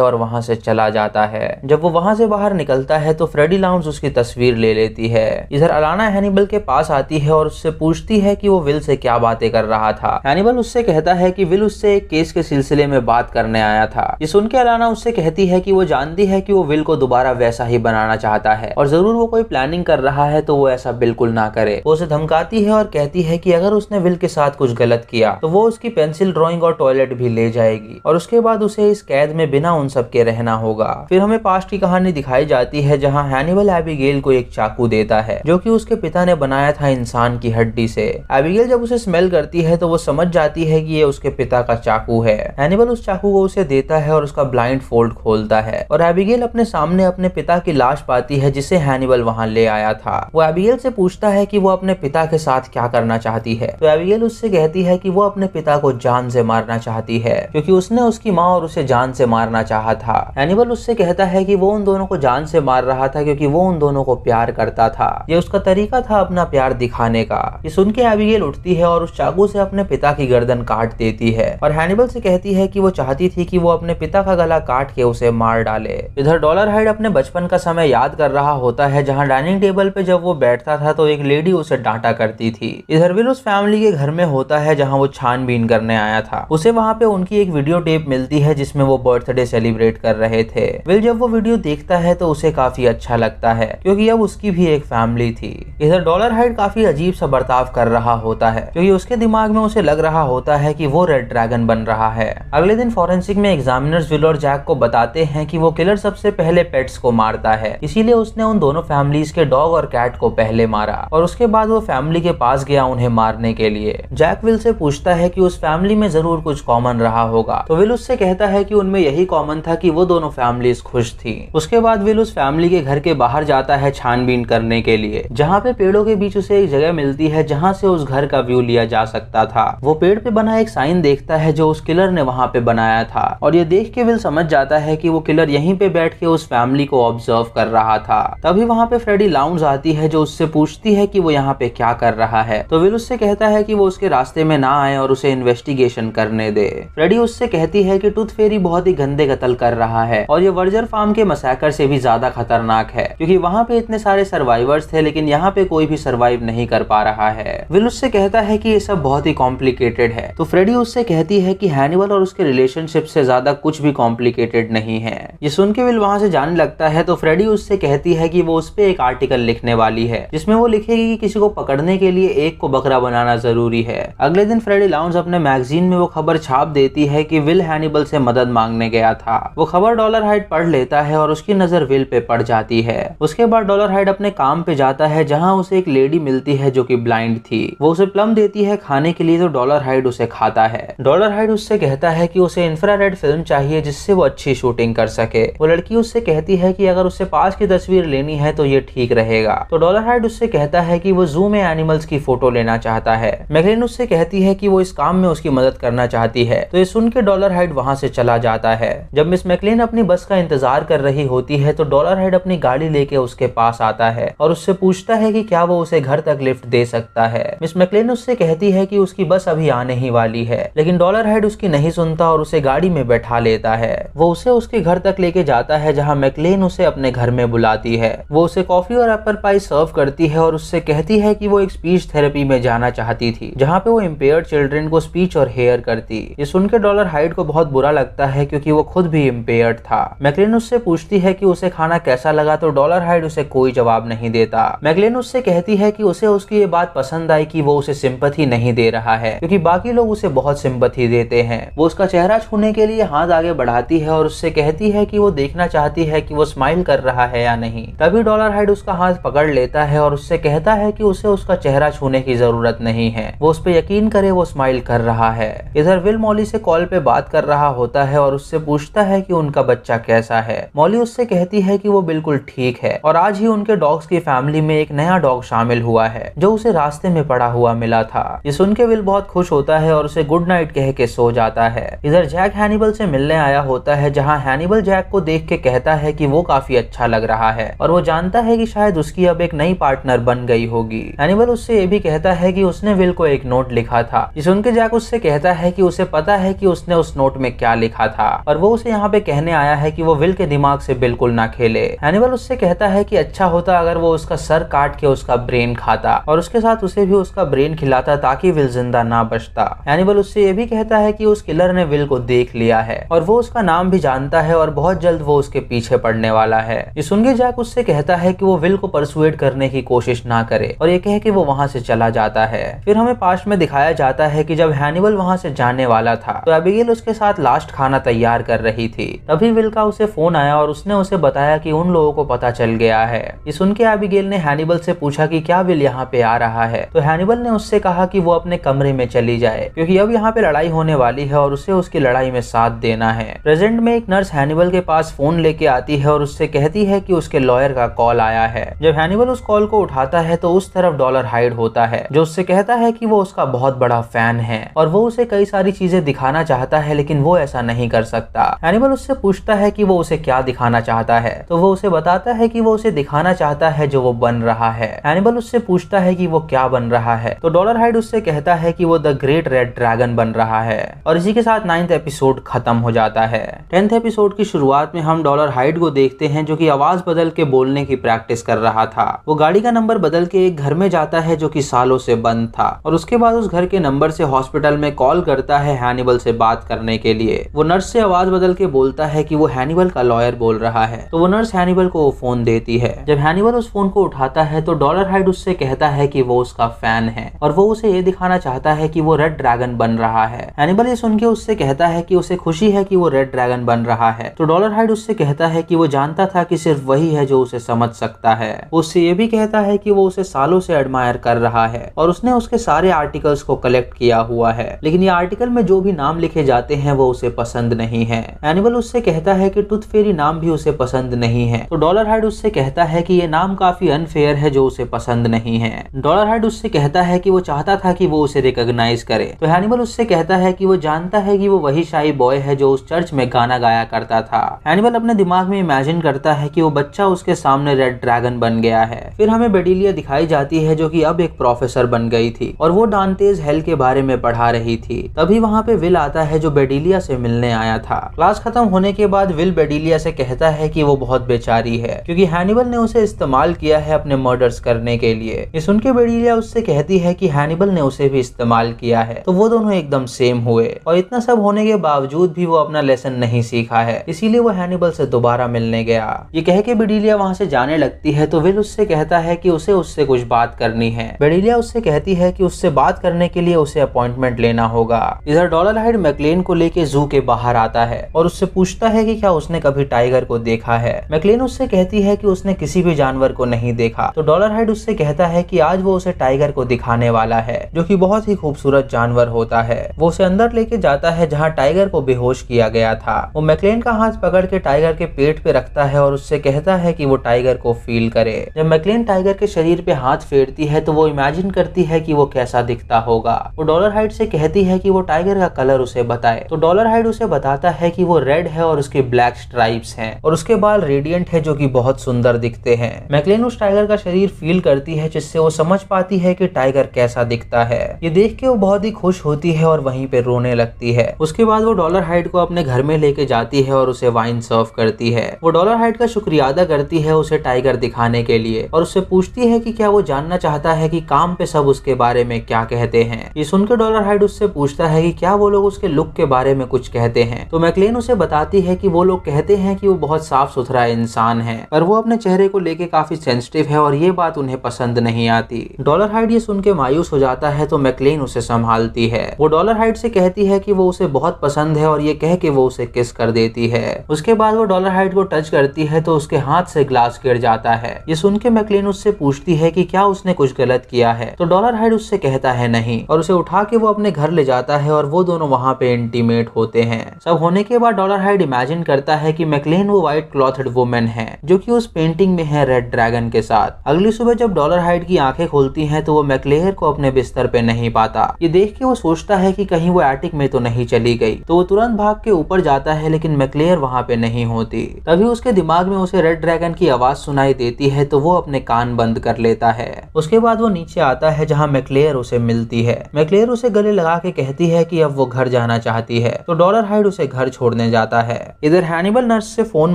और वहाँ से चला जाता है। जब वो वहाँ से बाहर निकलता है तो फ्रेडी लाउंज उसकी तस्वीर ले लेती है। इधर अलाना हैनिबल के पास आती है और उससे पूछती है कि वो विल से क्या बातें कर रहा था। हैनिबल उससे कहता है कि विल उससे एक केस के सिलसिले में बात करने आया था। ये सुन के अलाना उससे कहती है कि वो जानती है कि वो विल को दोबारा वैसा ही बनाना चाहता है और जरूर वो कोई प्लानिंग कर रहा है तो वो ऐसा बिल्कुल ना करे। वो उसे धमकाती है और कहती है कि अगर उसने विल के साथ कुछ गलत किया तो वो उसकी पेंसिल, ड्राइंग और टॉयलेट भी ले जाएगी और उसके बाद उसे इस कैद में बिना उन सब के रहना होगा। फिर हमें पास्ट की कहानी दिखाई जाती है जहाँ हैनिबल एबिगेल को एक चाकू देता है जो कि उसके पिता ने बनाया था इंसान की हड्डी से। एबिगेल जब उसे स्मेल करती है तो वो समझ जाती है कि ये उसके पिता का चाकू है। हैनिबल उस चाकू को उसे देता है और उसका ब्लाइंड फोल्ड खोलता है और एबिगेल अपने सामने अपने पिता की लाश पाती है जिसे हैनिबल वहां ले आया था। वो एबिगेल से पूछता है कि वो अपने पिता के साथ क्या करना चाहती है तो एबिगेल उससे कहती है कि वो अपने पिता को जान से मारना चाहती है क्योंकि उसने उसकी माँ और उसे जान से मारना चाहा था। हैनिबल उससे कहता है कि वो उन दोनों को जान से मार रहा था क्योंकि वो उन दोनों को प्यार करता था। ये उसका तरीका था अपना प्यार दिखाने का। ये सुन के एबिगेल उठती है और उस चाकू से अपने पिता की गर्दन काट देती है और हैनिबल से कहती है कि वो चाहती थी कि वो अपने पिता का गला काट के उसे मार डाले। इधर डॉलर हाइड अपने बचपन का समय याद कर रहा होता है जहाँ डाइनिंग टेबल पे जब वो बैठता था तो एक लेडी उसे डांटा करती थी। इधर विल उस फैमिली के घर में होता है जहाँ वो छानबीन करने आया था। उसे वहाँ पे उनकी एक वीडियो टेप मिलती है जिसमें वो बर्थडे सेलिब्रेट कर रहे थे। विल जब वो वीडियो देखता है तो उसे काफी अच्छा लगता है क्योंकि अब उसकी भी एक फैमिली थी। इधर डॉलर हाइड काफी अजीब सा बर्ताव कर रहा होता है क्योंकि उसके दिमाग में उसे लग रहा होता है कि वो रेड ड्रैगन बन रहा है। अगले दिन फॉरेंसिक में एग्जामिनर्स विल और जैक को बताते हैं कि वो किलर सबसे पहले पेट्स को मारता है, इसीलिए उसने उन दोनों फैमिलीज के डॉग और कैट को पहले मारा और उसके बाद वो फैमिली के पास गया उन्हें मारने के लिए। जैक विल से पूछता है कि उस फैमिली में जरूर कुछ कॉमन रहा होगा तो विल उससे कहता है कि उनमें यही कॉमन था कि वो दोनों फैमिलीज खुश थी। उसके बाद विल उस फैमिली के घर के बाहर जाता है छानबीन करने के लिए जहाँ पे पेड़ों के बीच उसे एक जगह मिलती है जहाँ से उस घर का व्यू लिया जा सकता था। वो पेड़ पे बना एक साइन देखता है जो उस किलर ने वहाँ पे बनाया था और ये देख के विल समझ जाता है कि वो किलर यहीं पे बैठ के उस फैमिली को ऑब्जर्व कर रहा था। तभी वहाँ पे फ्रेडी लाउंज आती है जो उससे पूछती है कि वो यहाँ पे क्या कर रहा है तो विल उससे कहता है कि वो उसके रास्ते में ना आए और उसे इन्वेस्टिगेशन करने दे। फ्रेडी उससे कहती है कि टूथ फेरी बहुत ही गंदे कत्ल कर रहा है और ये वर्जर फार्म के मसैकर से भी ज्यादा खतरनाक है क्योंकि वहाँ पे इतने सारे सर्वाइवर्स थे लेकिन यहाँ पे कोई भी सर्वाइव नहीं कर पा रहा है। विल उससे कहता है कि ये सब बहुत ही कॉम्प्लिकेटेड है तो फ्रेडी उससे कहती है कि हैनिबल और उसके रिलेशनशिप से ज्यादा कुछ भी कॉम्प्लिकेटेड नहीं है। ये सुन के विल वहाँ से जाने लगता है तो फ्रेडी उससे कहती है कि वो उस पे एक आर्टिकल लिखने वाली है जिसमें वो लिखेगी कि किसी को पकड़ने के लिए एक को बकरा बनाना जरूरी है। अगले दिन फ्रेडी लाउंज अपने मैगजीन में वो खबर छाप देती है कि विल हैनिबल से मदद मांगने गया था। वो खबर डॉलर हाइड पढ़ लेता है और उसकी नजर विल पे पड़ जाती है। उसके बाद डॉलर हाइड अपने काम पे जाता है जहाँ उसे एक लेडी मिलती है जो कि ब्लाइंड थी। वो उसे प्लम देती है खाने के लिए तो डॉलर हाइड उसे खाता है। डॉलर हाइड उससे कहता है कि उसे इंफ्रारेड फिल्म चाहिए जिससे वो अच्छी शूटिंग कर सके। वो लड़की उससे कहती है कि अगर उससे पास की तस्वीर लेनी है तो ये ठीक रहेगा। तो डॉलर हाइड उससे कहता है कि वो जू में एनिमल्स की फोटो लेना चाहता है। मैगलिन उससे कहती है कि वो इस काम में उसकी मदद करना चाहती है तो ये सुन के डॉलर हाइड वहाँ से चला जाता है। जब मिस मैकलिन अपनी बस का इंतजार कर रही होती है तो डॉलर हाइड अपनी गाड़ी लेके उसके पास आता है और उससे पूछता है कि क्या वो उसे घर तक लिफ्ट दे सकता है। मिस मैकलिन उससे कहती है कि उसकी बस अभी आने ही वाली है लेकिन डॉलर हाइड उसकी नहीं सुनता और उसे गाड़ी में बैठा लेता है। वो उसे उसके घर तक लेके जाता है जहाँ मैकलिन उसे अपने घर में बुलाती है। वो उसे कॉफी और एप्पल पाई सर्व करती है और उससे कहती है कि वो एक स्पीच थेरेपी में जाना चाहती थी जहाँ पे वो इम्पेयर्ड चिल्ड्रन को स्पीच और हेयर करती। ये सुनकर डॉलर हाइड को बहुत बुरा लगता है क्योंकि वो खुद भी इम्पेयर्ड था। मैकलिन उससे पूछती है कि उसे खाना कैसा लगा तो डॉलर हाइड उसे कोई जवाब नहीं देता। मैकलिन उससे कहती है कि उसे उसकी ये बात पसंद आई कि वो उसे सिंपैथी नहीं दे रहा है क्योंकि बाकी लोग उसे बहुत सिंपैथी देते हैं। वो उसका चेहरा छूने के लिए हाथ आगे बढ़ाती है और उससे कहती है कि वो देखना चाहती है कि वो स्माइल कर रहा है या नहीं। तभी डॉलर हाइड उसका हाथ पकड़ लेता है और उससे कहता है कि उसे उसका चेहरा छूने की जरूरत नहीं है, वो उस पर यकीन करे वो स्माइल कर रहा है। इधर विल मॉली से कॉल पे बात कर रहा होता है और उससे पूछता है कि उनका बच्चा कैसा है। मॉली उससे कहती है कि वो बिल्कुल ठीक है और आज ही उनके डॉग्स की फैमिली में एक नया डॉग शामिल हुआ है जो उसे रास्ते में पड़ा हुआ मिला था। ये सुन के विल बहुत खुश होता है और उसे गुड नाइट कह के सो जाता है। इधर जैक हैनिबल से मिलने आया होता है जहाँ हैनिबल जैक को देख के कहता है कि वो काफी अच्छा लग रहा है और वो जानता है कि शायद उसकी अब एक नई पार्टनर बन गई होगी। हैनिबल उससे ये भी कहता है कि उसने विल को एक नोट लिखा था जिसे सुन के जैक उससे कहता है कि उसे पता है कि उसने उस नोट में क्या लिखा था और वो उसे यहाँ पे कहने आया है कि वो विल के दिमाग से बिल्कुल ना खेले। हैनिबल उससे कहता है कि अच्छा होता अगर वो उसका सर काट के उसका ब्रेन खाता और उसके साथ उसे भी उसका ब्रेन खिलाता ताकि विल जिंदा ना बचता। हैनिबल उससे ये भी कहता है कि उस किलर ने विल को देख लिया है और वो उसका नाम भी जानता है और बहुत जल्द वो उसके पीछे पड़ने वाला है। ये सुन के जैक उससे कहता है कि वो विल को परसुएट करने की कोशिश ना करे और ये कह के वो वहां से चला जाता है। फिर हमें पास्ट में दिखाया जाता है कि जब हैनिबल वहां से जाने वाला था तो एबिगेल उसके साथ लास्ट खाना तैयार कर रही थी। तभी विल का उसे फोन आया और उसने उसे बताया कि उन लोगों को पता चल गया है। ये सुन के एबिगेल ने हैनिबल से पूछा कि क्या विल यहाँ पे आ रहा है, तो हैनिबल ने उससे कहा कि वो अपने कमरे में चली जाए क्योंकि अब यहाँ पे लड़ाई होने वाली है और उसे उसकी लड़ाई में साथ देना है। प्रेजेंट में एक नर्स हैनिबल के पास फोन लेके आती है और उससे कहती है कि उसके लॉयर का कॉल आया है। जब हैनिबल उस कॉल को उठाता है तो उस तरफ डॉलर हाइड होता है जो उससे कहता है कि वो उसका बहुत बड़ा फैन है और वो उसे कई सारी चीजें दिखाना चाहता है लेकिन वो ऐसा नहीं कर सकता। हैनिबल उससे पूछता है कि वो उसे क्या दिखाना चाहता है तो वो उसे बताता है कि वो उसे दिखाना चाहता है जो वो बन रहा है। हैनिबल उससे पूछता है कि वो क्या बन रहा है तो डॉलर हाइड उससे कहता है कि वो द ग्रेट रेड ड्रैगन बन रहा है और इसी के साथ 9th एपिसोड खत्म हो जाता है। 10th एपिसोड की शुरुआत में हम डॉलर हाइड को देखते हैं जो कि आवाज बदल के बोलने की प्रैक्टिस कर रहा था। वो गाड़ी का नंबर बदल के एक घर में जाता है जो कि सालों से बंद था और उसके बाद उस घर के नंबर से हॉस्पिटल में कॉल करता है हैनिबल से बात करने के लिए। वो नर्स से आवाज बदल के बोलता है कि वो हैनिबल का लॉयर बोल रहा है तो वो नर्स हैनिबल को वो फोन देती है। जब हैनिबल उस फोन को उठाता है तो डॉलर हाइड उससे कहता है कि वो उसका फैन है और वो उसे ये दिखाना चाहता है कि वो रेड ड्रैगन बन रहा है। हैनिबल ये सुन के उससे कहता है कि उसे खुशी है कि वो रेड ड्रैगन बन रहा है तो डॉलर हाइड उससे कहता है कि वो जानता था कि सिर्फ वही है जो उसे समझ सकता है। उससे ये भी कहता है कि वो उसे सालों से एडमायर कर रहा है और उसने उसके सारे आर्टिकल्स को कलेक्ट किया हुआ है लेकिन ये आर्टिकल में जो भी नाम लिखे जाते हैं वो उसे पसंद नहीं है। हैनिबल उससे कहता है कि टूथ फेरी नाम भी उसे पसंद नहीं है तो डॉलर हाइड उससे कहता है कि ये नाम काफी अनफेयर है जो उसे पसंद नहीं है। डॉलर हाइड उससे कहता है कि वो चाहता था कि वो उसे रिकॉग्नाइज करे तो हैनिबल उससे कहता है कि वो जानता है कि वो वही शाई बॉय है जो उस चर्च में गाना गाया करता था। हैनिबल अपने दिमाग में इमेजिन करता है कि वो बच्चा उसके सामने रेड ड्रैगन बन गया है। फिर हमें बेडिलिया दिखाई जाती है जो कि अब एक प्रोफेसर बन गई थी और वो डांटेज हेल के बारे में पढ़ा रही थी। तभी वहाँ पे विल आता है जो बेडिलिया से मिलने आया था। क्लास खत्म होने के बाद विल बेडिलिया से कहता है कि वो बहुत बेचारी है क्योंकि हैनिबल ने उसे इस्तेमाल किया है अपने मर्डर्स करने के लिए। ये सुन के बेडिलिया उससे कहती है कि हैनिबल ने उसे भी इस्तेमाल किया है तो वो दोनों एकदम सेम हुए और इतना सब होने के बावजूद भी वो अपना लेसन नहीं सीखा है इसीलिए वो हैनिबल से दोबारा मिलने गया। ये कह के बेडिलिया वहाँ से जाने लगती है तो विल उससे कहता है कि उसे उससे कुछ बात करनी है। बेडिलिया उससे कहती है कि उससे बात करने के लिए उसे अपॉइंटमेंट लेना होगा। इधर डॉलर हाइड मैकलेन को लेके जू के बाहर आता है और उससे पूछता है कि क्या उसने कभी टाइगर को देखा है। मैकलेन उससे कहती है कि उसने किसी भी जानवर को नहीं देखा तो डॉलर हाइड उससे कहता है कि आज वो उसे टाइगर को दिखाने वाला है जो कि बहुत ही खूबसूरत जानवर होता है। वो उसे अंदर लेके जाता है जहाँ टाइगर को बेहोश किया गया था। वो मैकलेन का हाथ पकड़ के टाइगर के पेट पे रखता है और उससे कहता है कि वो टाइगर को फील करे। जब मैकलेन टाइगर के शरीर पे हाथ फेरती है तो वो इमेजिन करती है कि वो कैसा दिखता होगा। वो डॉलर हाइड से कहती है कि वो टाइगर का कलर उसे बताए तो डॉलर हाइड उसे बताता है कि वो रेड है और उसके ब्लैक स्ट्राइप्स हैं और उसके बाल रेडियंट है जो कि बहुत सुंदर दिखते हैं। मैकलेन उस टाइगर का शरीर फील करती है जिससे वो समझ पाती है कि टाइगर कैसा दिखता है। ये देख के वो बहुत ही खुश होती है और वहीं पे रोने लगती है। उसके बाद वो डॉलर हाइड को अपने घर में लेके जाती है और उसे वाइन सर्व करती है। वो डॉलर हाइड का शुक्रिया अदा करती है उसे टाइगर दिखाने के लिए और उससे पूछती है कि क्या वो जानना चाहता है कि काम पे सब उसके बारे में क्या कहते हैं। ये सुनकर डॉलर हाइड उससे पूछता है कि क्या वो लोग उसके लुक के बारे में कुछ कहते हैं तो मैकलेन उसे बताती है कि वो लोग कहते हैं कि वो बहुत साफ सुथरा इंसान है पर वो अपने चेहरे को लेके काफी सेंसिटिव है और ये बात उन्हें पसंद नहीं आती। डॉलर हाइड ये सुन के मायूस हो जाता है तो मैकलेन उसे संभालती है। वो डॉलर हाइड से कहती है कि वो उसे बहुत पसंद है और ये कह के वो उसे किस कर देती है। उसके बाद वो डॉलर हाइड को टच करती है तो उसके हाथ से ग्लास गिर जाता है। ये सुन के मैकलेन उससे पूछती है कि क्या उसने कुछ गलत किया है तो डॉलर हाइड उससे कहता है नहीं और उसे उठा के वो अपने घर ले जाता है और वो दोनों वहाँ पे इंटीमेट होते हैं। सब होने के बाद डॉलर हाइड इमेजिन करता है कि मैकलेन वो व्हाइट क्लॉथड वुमेन है जो कि उस पेंटिंग में है रेड ड्रैगन के साथ। अगली सुबह जब डॉलर हाइड की आंखें खोलती हैं तो वो मैकलेयर को अपने बिस्तर पे नहीं पाता। ये देख के वो सोचता है कि कहीं वो एटिक में तो नहीं चली गई तो वो तुरंत भाग के ऊपर जाता है लेकिन मैकलेयर वहाँ पे नहीं होती। तभी उसके दिमाग में उसे रेड ड्रैगन की आवाज सुनाई देती है तो वो अपने कान बंद कर लेता है। उसके बाद वो नीचे आता है जहाँ मैकलेयर उसे मिलती है। मैकलेयर क्लेयर उसे गले लगा के कहती है कि अब वो घर जाना चाहती है, तो डॉलर हाइड उसे घर छोड़ने जाता है। इधर हैनिबल नर्स से फोन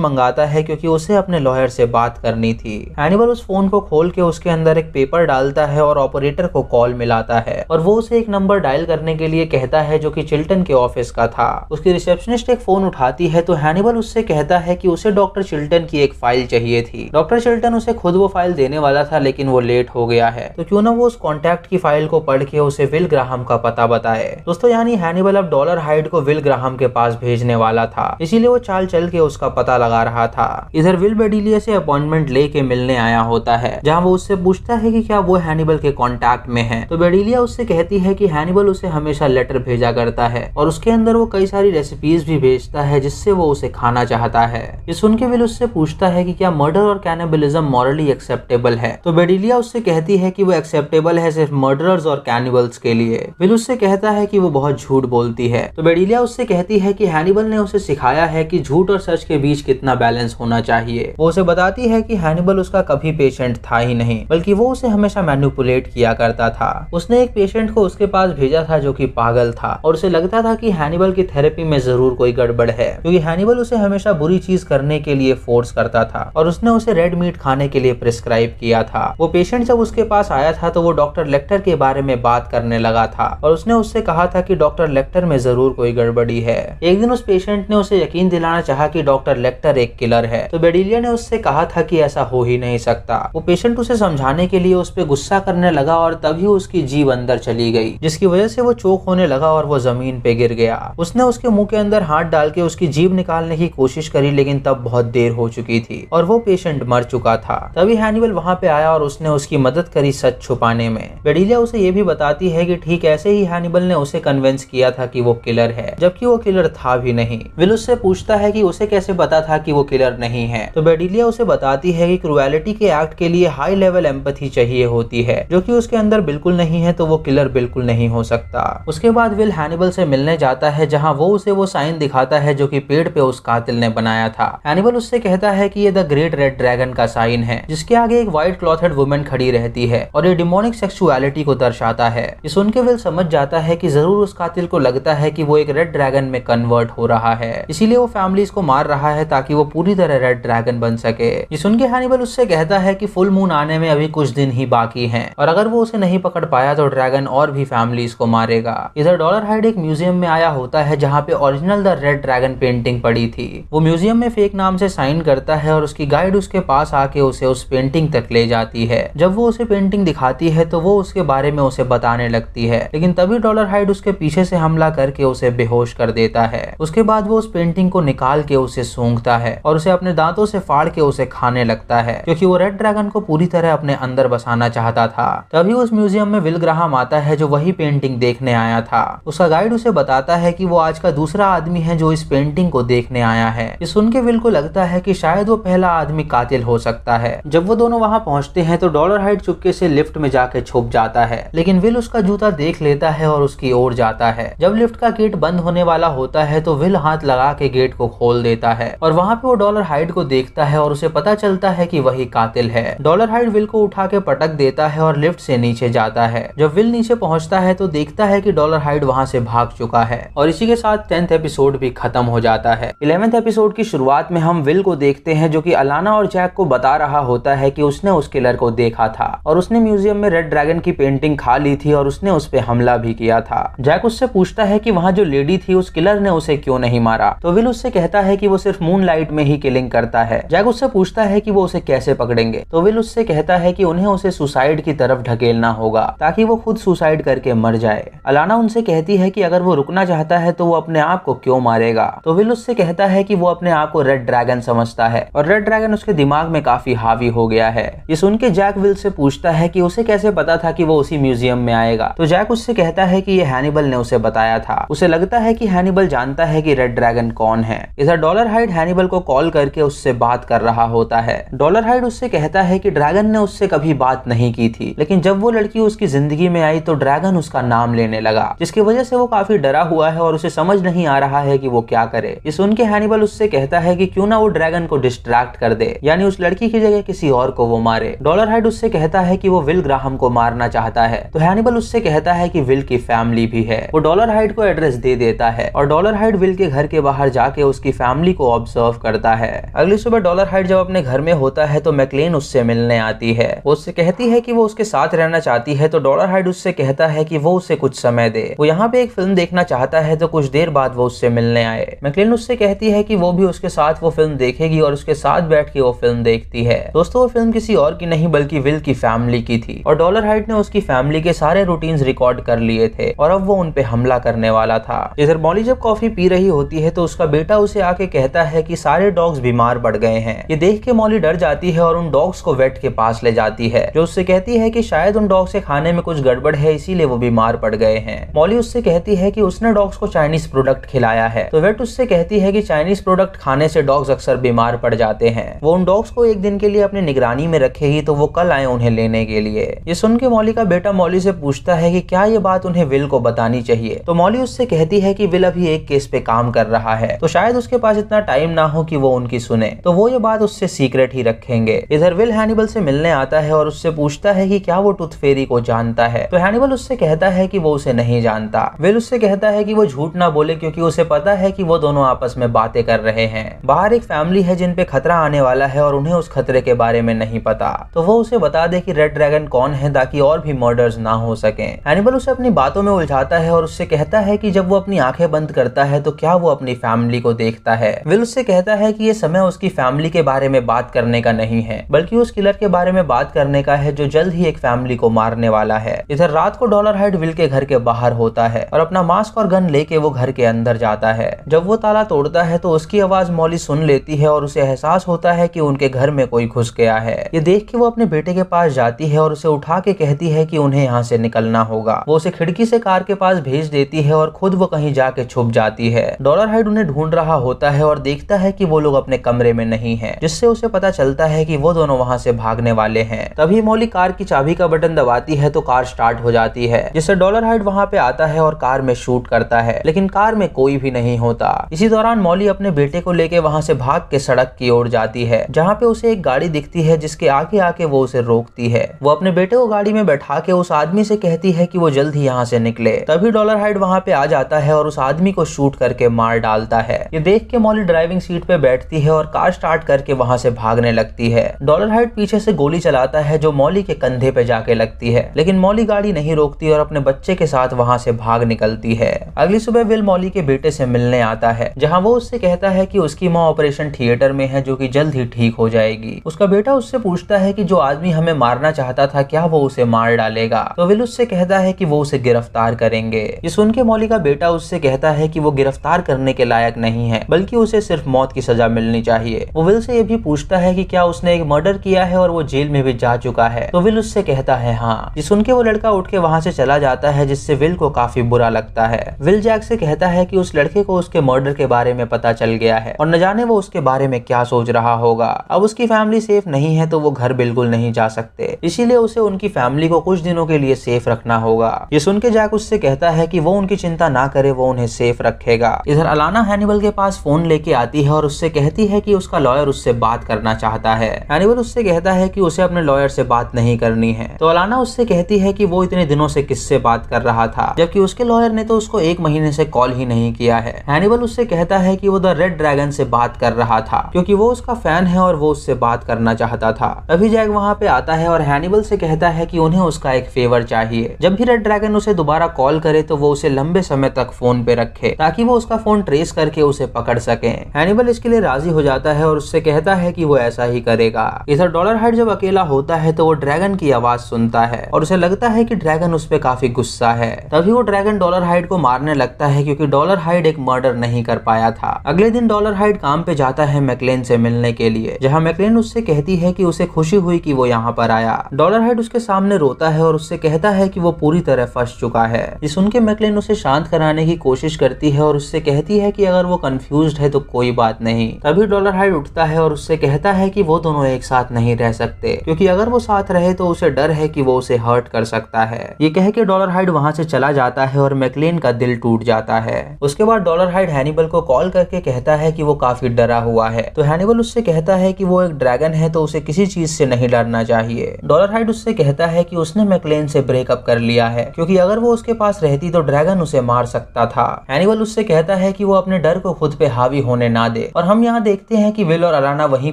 मंगाता है क्योंकि उसे अपने लॉयर से बात करनी थी। हैनिबल उस फोन को खोल के उसके अंदर एक पेपर डालता है और ऑपरेटर को कॉल मिलाता है और वो उसे एक नंबर डायल करने के लिए कहता है जो कि चिल्टन के ऑफिस का था। उसकी रिसेप्शनिस्ट एक फोन उठाती है तो हैनिबल उससे कहता है कि उसे डॉक्टर चिल्टन की एक फाइल चाहिए थी। डॉक्टर चिल्टन उसे खुद वो फाइल देने वाला था लेकिन वो लेट हो गया है, तो क्यों ना वो उस कॉन्टैक्ट की फाइल को पढ़ के उसे विल ग्राहम का पता बताए। दोस्तों यानी हैनिबल अब डॉलर हाइड को विल ग्राहम के पास भेजने वाला था, इसीलिए वो चाल चल के उसका पता लगा रहा था। इधर विल बेडिलिया से अपॉइंटमेंट लेके मिलने आया होता है, जहाँ वो उससे पूछता है कि क्या वो हैनिबल के कॉन्टैक्ट में है। तो बेडिलिया उससे कहती है कि हैनिबल उसे हमेशा लेटर भेजा करता है और उसके अंदर वो कई सारी रेसिपीज भी भेजता है जिससे वो उसे खाना चाहता है। ये सुन के विल उससे पूछता है कि क्या मर्डर और कैनिबलिज्म मॉरली एक्सेप्टेबल है। तो बेडिलिया उससे कहती है कि वो एक्सेप्टेबल है सिर्फ मर्डरर्स और कैनिबल्स के लिए। विल उससे कहता है कि वो बहुत झूठ बोलती है। तो बेडिलिया उससे कहती है कि हैनिबल ने उसे सिखाया है कि झूठ और सच के बीच कितना बैलेंस होना चाहिए। वो उसे बताती है कि हैनिबल उसका कभी पेशेंट था ही नहीं, बल्कि वो उसे हमेशा मैनिपुलेट किया करता था। उसने एक पेशेंट को उसके पास भेजा था जो कि पागल था और उसे लगता था कि हैनिबल की थेरेपी में जरूर कोई गड़बड़ है, क्योंकि हैनिबल उसे हमेशा बुरी चीज करने के लिए फोर्स करता था और उसने उसे रेड मीट खाने के लिए प्रिस्क्राइब किया था। वो पेशेंट जब उसके पास आया था तो वो डॉक्टर लेक्टर के बारे में बात करने लगा था और उसने उससे कहा था कि डॉक्टर लेक्टर में जरूर कोई गड़बड़ी है। एक दिन उस पेशेंट ने उसे यकीन दिलाना चाहा कि डॉक्टर लेक्टर एक किलर है, तो बेडिलिया ने उससे कहा था कि ऐसा हो ही नहीं सकता। वो पेशेंट उसे समझाने के लिए उस पर गुस्सा करने लगा और तभी उसकी जीभ अंदर चली गई, जिसकी वजह से वो चोक होने लगा और वो जमीन पे गिर गया। उसने उसके मुंह के अंदर हाथ डाल के उसकी जीभ निकालने की कोशिश करी, लेकिन तब बहुत देर हो चुकी थी और वो पेशेंट मर चुका था। तभी हैनिबल वहां पे आया और उसने उसकी मदद करी सच छुपाने में। बेडिलिया उसे ये भी बताती है कि ठीक ऐसे ही हैनिबल ने उसे कन्विंस किया था कि वो किलर है, जबकि वो किलर था भी नहीं। विल उससे पूछता है कि उसे कैसे पता था कि वो किलर नहीं है। तो बेडिलिया उसे बताती है कि क्रुएलिटी के एक्ट के लिए हाई लेवल एम्पैथी चाहिए होती है, जो कि उसके अंदर बिल्कुल नहीं है, तो वो किलर बिल्कुल नहीं हो सकता। उसके बाद विल हैनिबल से मिलने जाता है, जहां वो उसे वो साइन दिखाता है जो कि पेड़ पे उस कातिल ने बनाया था। हैनिबल उससे कहता है कि ये द ग्रेट रेड ड्रैगन का साइन है, जिसके आगे एक व्हाइट क्लॉथेड वुमेन खड़ी रहती है और ये डिमोनिक सेक्सुअलिटी को दर्शाता है। ये सुन के विल समझ जाता है कि जरूर उस कातिल को लगता है कि वो एक रेड ड्रैगन में कन्वर्ट हो रहा है, इसीलिए वो फैमिलीज को मार रहा है ताकि वो पूरी तरह रेड ड्रैगन बन सके। ये सुन के हैनिबल उससे कहता है कि फुल मून आने में अभी कुछ दिन ही बाकी हैं और अगर वो उसे नहीं पकड़ पाया तो ड्रैगन और भी फैमिलीज को मारेगा। इधर डॉलर हाइड एक म्यूजियम में आया होता है जहाँ पे original the red dragon painting पड़ी थी। वो म्यूजियम में फेक नाम से साइन करता है और उसकी गाइड उसके पास आके उसे उस पेंटिंग तक ले जाती है। जब वो उसे पेंटिंग दिखाती है तो वो उसके बारे में उसे बताने लगती है, लेकिन तभी डॉलर हाइड उसके पीछे से हमला करके उसे बेहोश कर देता है। उसके बाद वो उस पेंटिंग को निकाल के उसे सूंघता है और उसे अपने दांतों से फाड़ के उसे खाने लगता है, क्योंकि वो रेड ड्रैगन को पूरी तरह अपने अंदर बसाना चाहता था। तभी उस म्यूजियम में विल ग्राहम आता है जो वही पेंटिंग देखने आया था। उसका गाइड उसे बताता है कि वो आज का दूसरा आदमी है जो इस पेंटिंग को देखने आया है। ये सुन के विल को लगता है कि शायद वो पहला आदमी कातिल हो सकता है। जब वो दोनों वहाँ पहुँचते हैं तो डॉलर हाइड चुपके से लिफ्ट में जाके छुप जाता है, लेकिन विल उसका जूता देख लेता है और उसकी ओर जाता है। जब लिफ्ट का गेट बंद होने वाला होता है तो विल हाथ लगा के गेट को खोल देता है और वहाँ पे वो डॉलर हाइड को देखता है और उसे पता चलता है कि वही कातिल है। डॉलर हाइड विल को उठा के पटक देता है और लिफ्ट से नीचे जाता है। जब विल नीचे पहुंचता है तो देखता है कि डॉलर हाइड वहां से भाग चुका है और इसी के साथ 10th एपिसोड भी खत्म हो जाता है। 11th एपिसोड की शुरुआत में हम विल को देखते हैं जो कि अलाना और जैक को बता रहा होता है कि उसने उस किलर को देखा था और उसने म्यूजियम में रेड ड्रैगन की पेंटिंग खा ली थी और उसने उस पे हमला भी किया था। जैक उससे पूछता है कि वहाँ जो लेडी थी उस किलर ने उसे क्यों नहीं मारा, तो विल उससे कहता है कि वो सिर्फ मून लाइट में ही किलिंग करता है। जैक उससे पूछता है कि वो उसे कैसे पकड़ेंगे, तो विल उससे कहता है कि उन्हें उसे सुसाइड की तरफ ढकेलना होगा ताकि वो खुद सुसाइड करके मर जाए। अलाना उनसे कहती है कि अगर वो रुकना चाहता है तो वो अपने आप को क्यों मारेगा, तो विल उससे कहता है कि वो अपने आप को रेड ड्रैगन समझता है और रेड ड्रैगन उसके दिमाग में काफी हावी हो गया है। ये सुन के जैक विल से पूछता है कि उसे कैसे पता था कि वो उसी म्यूजियम में आएगा, तो जैक उससे कहता है कि ये हैनिबल ने उसे बताया था। उसे लगता है कि हैनिबल जानता है कि रेड ड्रैगन कौन है। इधर डॉलर हाइड हैनिबल को कॉल करके उससे बात कर रहा होता है। डॉलर हाइड उससे कहता है कि ड्रैगन ने उससे कभी बात नहीं की थी, लेकिन जब वो लड़की उसकी जिंदगी में आई तो ड्रैगन उसका नाम लेने लगा, जिसकी वजह से वो काफी डरा हुआ है और उसे समझ नहीं आ रहा है कि वो क्या करे। ये सुन के हैनिबल उससे कहता है कि क्यों ना वो ड्रैगन को डिस्ट्रैक्ट कर दे, यानी उस लड़की की जगह किसी और को वो मारे। डॉलर हाइड उससे कहता है कि वो विल ग्राहम को मारना चाहता है, तो हैनिबल उससे कहता है कि विल की फैमिली भी है। वो डॉलर हाइड को एड्रेस दे देता है और डॉलर हाइड विल के घर के बाहर जाके उसकी फैमिली को ऑब्जर्व करता है। अगली सुबह डॉलर हाइड जब अपने घर में होता है तो मैकलेन उससे मिलने आती है। वो उससे कहती है कि वो उसके साथ रहना चाहती है, तो डॉलर हाइड उससे कहता है कि वो उसे कुछ समय दे। वो यहाँ पे एक फिल्म देखना चाहता है, तो कुछ देर बाद वो उससे मिलने आए। मैकलेन उससे कहती है कि वो भी उसके साथ वो फिल्म देखेगी और उसके साथ बैठ के वो फिल्म देखती है। दोस्तों, वो फिल्म किसी और की नहीं बल्कि विल की फैमिली की थी और डॉलर हाइड ने उसकी फैमिली के सारे रूटीन्स रिकॉर्ड कर लिए थे और अब वो उन पे हमला करने वाला था। इधर मॉली जब कॉफी पी रही होती है तो उसका बेटा उसे आके कहता है कि सारे डॉग्स बीमार पड़ गए हैं। ये देख के मॉली डर जाती है और उन डॉग्स को वेट के पास ले जाती है, जो उससे कहती है कि शायद उन डॉग्स के खाने में कुछ गड़बड़ है, इसीलिए वो बीमार पड़ गए हैं। मॉली उससे कहती है कि उसने डॉग्स को चाइनीज प्रोडक्ट खिलाया है, तो वेट उससे कहती है कि चाइनीज प्रोडक्ट खाने से डॉग्स अक्सर बीमार पड़ जाते हैं। वो उन डॉग्स को एक दिन के लिए अपनी निगरानी में रखेगी, तो वो कल आए उन्हें लेने के लिए। ये सुन के मॉली का बेटा मॉली से पूछता है कि क्या ये बात उन्हें विल को बतानी चाहिए, तो मॉली उससे कहती है कि विल अभी एक केस पे काम कर रहा है, तो शायद उसके पास इतना टाइम ना हो कि वो उनकी सुने, तो वो ये बात उससे सीक्रेट ही रखेंगे। इधर विल हैनिबल से मिलने आता है और उससे पूछता है कि क्या वो टूथ फेरी को जानता है, तो हैनिबल उससे कहता है कि वो उसे नहीं जानता। विल उससे कहता है कि वो झूठ ना बोले, क्योंकि उसे पता है कि वो दोनों आपस में बातें कर रहे हैं। बाहर एक फैमिली है जिन पे खतरा आने वाला है और उन्हें उस खतरे के बारे में नहीं पता, तो वो उसे बता दे कि रेड ड्रैगन कौन है ताकि और भी मर्डर्स ना हो सके। हैनिबल उसे अपनी बातों में उलझाता है और उससे कहता है कि जब वो अपनी आंखें बंद करता है तो क्या वो अपनी फैमिली को देखता है। विल उससे कहता है कि ये समय उसकी फैमिली के बारे में बात करने का नहीं है, बल्कि उस किलर के बारे में बात करने का है जो जल्द ही एक फैमिली को मारने वाला है। इधर रात को डॉलर हाइड विल के घर के बाहर होता है और अपना मास्क और गन लेके वो घर के अंदर जाता है। जब वो ताला तोड़ता है तो उसकी आवाज मॉली सुन लेती है और उसे एहसास होता है कि उनके घर में कोई घुस गया है। ये देख के वो अपने बेटे के पास जाती है और उसे उठा के कहती है कि उन्हें यहाँ से निकलना होगा। वो उसे खिड़की से कार के पास भेज देती है और खुद वो कहीं जाके छुप जाती है। डॉलर हाइड उन्हें ढूंढ रहा होता है और देखता है कि वो लोग अपने कमरे में नहीं है, जिससे उसे पता चलता है कि वो दोनों वहाँ से भागने वाले हैं। तभी मॉली कार की चाबी का बटन दबाती है तो कार स्टार्ट हो जाती है, जिससे डॉलर हाइड वहाँ पे आता है और कार में शूट करता है, लेकिन कार में कोई भी नहीं होता। इसी दौरान मॉली अपने बेटे को लेके वहाँ से भाग के सड़क की ओर जाती है, जहाँ पे उसे एक गाड़ी दिखती है जिसके आगे आके वो उसे रोकती है। वो अपने बेटे को गाड़ी में बैठा के उस आदमी से कहती है कि वो जल्द ही यहाँ से निकले। तभी डॉलर हाइड वहाँ पे आ जाता है और उस आदमी को शूट करके मार डालता है। ये देख के मॉली ड्राइविंग सीट पे बैठती है और कार स्टार्ट करके वहाँ से भागने लगती है। डॉलर हाइड पीछे से गोली चलाता है जो मॉली के कंधे पे जाके लगती है, लेकिन मॉली गाड़ी नहीं रोकती और अपने बच्चे के साथ वहाँ से भाग निकलती है। अगली सुबह विल मॉली के बेटे से मिलने आता है, जहाँ वो उससे कहता है कि उसकी माँ ऑपरेशन थिएटर में है, जो कि जल्द ही ठीक हो जाएगी। उसका बेटा उससे पूछता है कि जो आदमी हमें मारना चाहता था क्या वो उसे मार डालेगा, तो विल उससे कहता है कि वो उसे गिरफ्तार करेंगे। ये सुन के मॉली का बेटा उससे कहता है कि वो गिरफ्तार करने के लायक नहीं है, बल्कि उसे सिर्फ मौत की सजा मिलनी चाहिए। वो विल से ये भी पूछता है कि क्या उसने एक मर्डर किया है और वो जेल में भी जा चुका है, तो विल उससे कहता है हाँ। ये सुन के वो लड़का उठ के वहाँ से चला जाता है, जिससे विल को काफी बुरा लगता है। विल जैक से कहता है कि उस लड़के को उसके मर्डर के बारे में पता चल गया है और न जाने वो उसके बारे में क्या सोच रहा होगा। अब उसकी फैमिली सेफ नहीं है तो वो घर बिल्कुल नहीं जा सकते, इसीलिए उसे उनकी फैमिली को कुछ दिनों के लिए सेफ रखना होगा। ये सुन के जैक उससे कहता है कि वो उनकी चिंता ना करे, वो उन्हें सेफ रखेगा। इधर अलाना हैनिबल के पास फोन लेके आती है और उससे कहती है कि उसका लॉयर उससे बात करना चाहता है। हैनिबल उससे कहता है कि उसे अपने लॉयर से बात नहीं करनी है, तो अलाना उससे कहती है कि वो इतने दिनों से किससे बात कर रहा था, जबकि उसके लॉयर ने तो उसको 1 महीने से कॉल ही नहीं किया है। हैनिबल उससे कहता है कि वो द रेड ड्रैगन से बात कर रहा था, क्योंकि वो उसका फैन है और वो उससे बात करना चाहता था। तभी जैक वहाँ पे आता है और हैनिबल से कहता है कि उन्हें उसका एक फेवर चाहिए। जब भी रेड ड्रैगन उसे दोबारा कॉल करे तो वो उसे लंबे समय तक फोन पे रखे, ताकि वो उसका फोन ट्रेस करके उसे पकड़ सके। हैनिबल इसके लिए राजी हो जाता है और उससे कहता है कि वो ऐसा ही करेगा। इधर डॉलर हाइड जब अकेला होता है तो वो ड्रैगन की आवाज सुनता है और उसे लगता है कि ड्रैगन उस पे काफी गुस्सा है। तभी वो ड्रैगन डॉलर हाइड को मारने लगता है, क्योंकि डॉलर हाइड एक मर्डर नहीं कर पाया था। अगले दिन डॉलर हाइड काम पे जाता है मैकलेन से मिलने के लिए, जहाँ मैकलेन उससे कहती है कि उसे खुशी हुई कि वो यहाँ पर आया। डॉलर हाइड उसके सामने रोता है और उससे कहता है कि वो पूरी तरह फंस चुका है। ये सुन के मैकलेन उसे शांत कराने की कोशिश करती है और उससे कहती है कि अगर वो कंफ्यूज्ड है तो कोई बात नहीं। तभी डॉलर हाइड उठता है और उससे कहता है कि वो दोनों एक साथ नहीं रह सकते, क्योंकि अगर वो साथ रहे तो उसे डर है कि वो उसे हर्ट कर सकता है। ये कह के डॉलर हाइड वहाँ से चला जाता है और मैकलेन का दिल टूट जाता है। उसके बाद डॉलर हाइड हैनिबल को कॉल करके कहता है कि वो काफी डरा हुआ है, तो हैनिबल उससे कहता है कि वो एक ड्रैगन है तो उसे किसी चीज से नहीं डरना चाहिए। डॉलर हाइड उससे कहता है कि उसने मैकलेन से ब्रेकअप कर लिया है, क्योंकि अगर वो उसके पास रहती तो ड्रैगन उसे मार सकता था। हैनिबल उससे कहता है कि वो अपने डर को खुद पे हावी होने ना दे, और हम यहाँ देखते हैं कि विल और अलाना वहीं